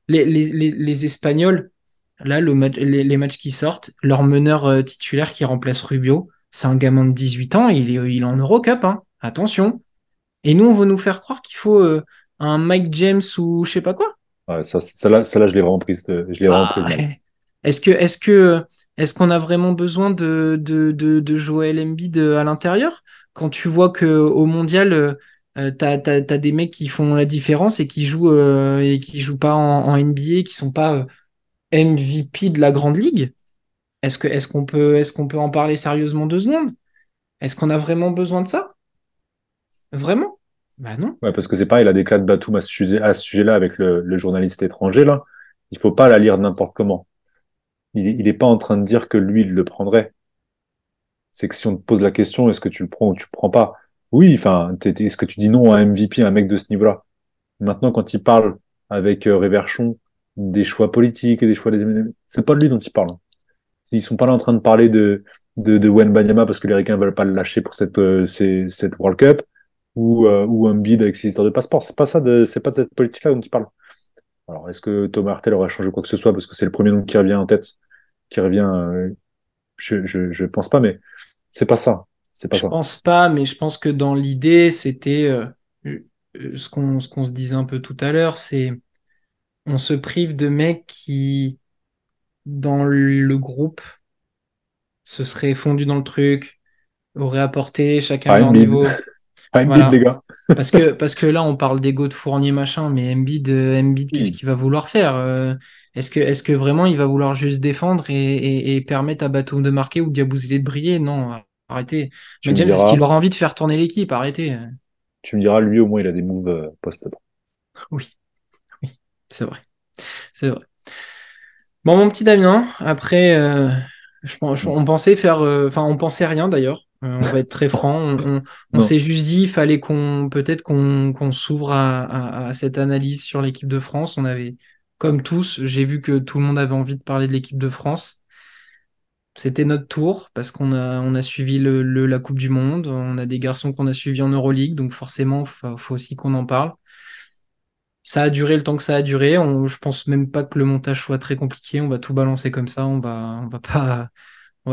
Les Espagnols, là, les matchs qui sortent, leur meneur titulaire qui remplace Rubio, c'est un gamin de 18 ans, il est en Eurocup, hein. Attention. Et nous, on veut nous faire croire qu'il faut un Mike James ou je sais pas quoi. Ouais, ça là, je l'ai vraiment prise, je l'ai vraiment Bah, prise mal. est-ce qu'on a vraiment besoin de Joel Embiid à l'intérieur? Quand tu vois que au mondial, t'as des mecs qui font la différence et qui jouent pas en NBA, qui sont pas MVP de la grande ligue. Est-ce qu'on peut en parler sérieusement 2 secondes? Est-ce qu'on a vraiment besoin de ça? Vraiment? Bah non. Ouais, parce que c'est pareil, il a des de Batum à ce sujet-là avec le journaliste étranger, là. Il faut pas la lire n'importe comment. Il est pas en train de dire que lui, il le prendrait. C'est que si on te pose la question, est-ce que tu le prends ou tu le prends pas? Oui, enfin, est-ce que tu dis non à un MVP, à un mec de ce niveau-là? Maintenant, quand il parle avec Réverchon des choix politiques et des choix c'est pas de lui dont il parle. Ils sont pas là en train de parler de Wembanyama parce que les Ricains veulent pas le lâcher pour cette World Cup ou un bid avec ses histoires de passeport. C'est pas de cette politique-là dont il parle. Alors, est-ce que Thomas Hartel aurait changé quoi que ce soit parce que c'est le premier nom qui revient en tête, qui revient, je pense pas, mais c'est pas ça. C'est pas Je ça. pense pas, mais je pense que dans l'idée, c'était ce qu'on se disait un peu tout à l'heure, c'est on se prive de mecs qui, dans le groupe, se seraient fondus dans le truc, auraient apporté chacun à Pas leur Embiid. niveau. Pas Embiid, les Voilà. gars. Parce que là, on parle d'ego de Fournier, machin, mais Embiid, qu'est-ce Oui, qu'il va vouloir faire? Est-ce que vraiment il va vouloir juste défendre et permettre à Batum de marquer ou Diabouzélé de briller? Non, arrêtez. tu Mais me James, est-ce qu'il diras, aura envie de faire tourner l'équipe? Arrêtez. lui au moins il a des moves post-up. Oui, oui, c'est vrai. C'est vrai. Bon, mon petit Damien, après, on pensait faire. Enfin, on pensait rien d'ailleurs. On va être très franc. On Non, s'est juste dit, il fallait peut-être qu'on s'ouvre à cette analyse sur l'équipe de France. On avait, comme tous, j'ai vu que tout le monde avait envie de parler de l'équipe de France. C'était notre tour parce qu'on a suivi la Coupe du Monde. On a des garçons qu'on a suivis en Euroleague, donc forcément, faut aussi qu'on en parle. Ça a duré le temps que ça a duré. Je pense même pas que le montage soit très compliqué. On va tout balancer comme ça. On va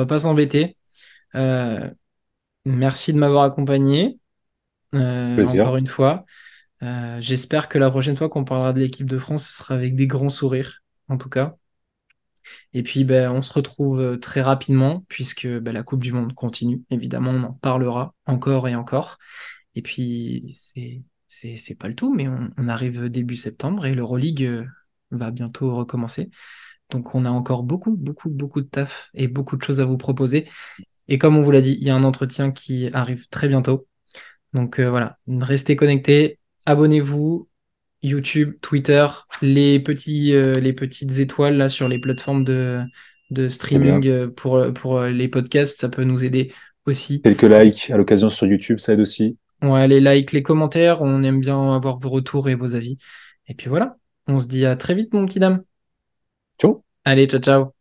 pas s'embêter. Euh, Merci de m'avoir accompagné. plaisir. Encore une fois. J'espère que la prochaine fois qu'on parlera de l'équipe de France, ce sera avec des grands sourires, en tout cas. Et puis, ben, on se retrouve très rapidement, puisque ben, la Coupe du Monde continue. Évidemment, on en parlera encore et encore. Et puis, c'est pas le tout, mais on arrive début septembre et l'Euroleague va bientôt recommencer. Donc, on a encore beaucoup, beaucoup, beaucoup de taf et beaucoup de choses à vous proposer. Et comme on vous l'a dit, il y a un entretien qui arrive très bientôt. Donc, voilà, restez connectés, abonnez-vous, YouTube, Twitter, les petites étoiles là sur les plateformes de Très bien. streaming pour les podcasts, ça peut nous aider aussi. Quelques likes à l'occasion sur YouTube, ça aide aussi. Ouais, les likes, les commentaires, on aime bien avoir vos retours et vos avis. Et puis voilà, on se dit à très vite, mon petit dame. Ciao. Allez, ciao, ciao.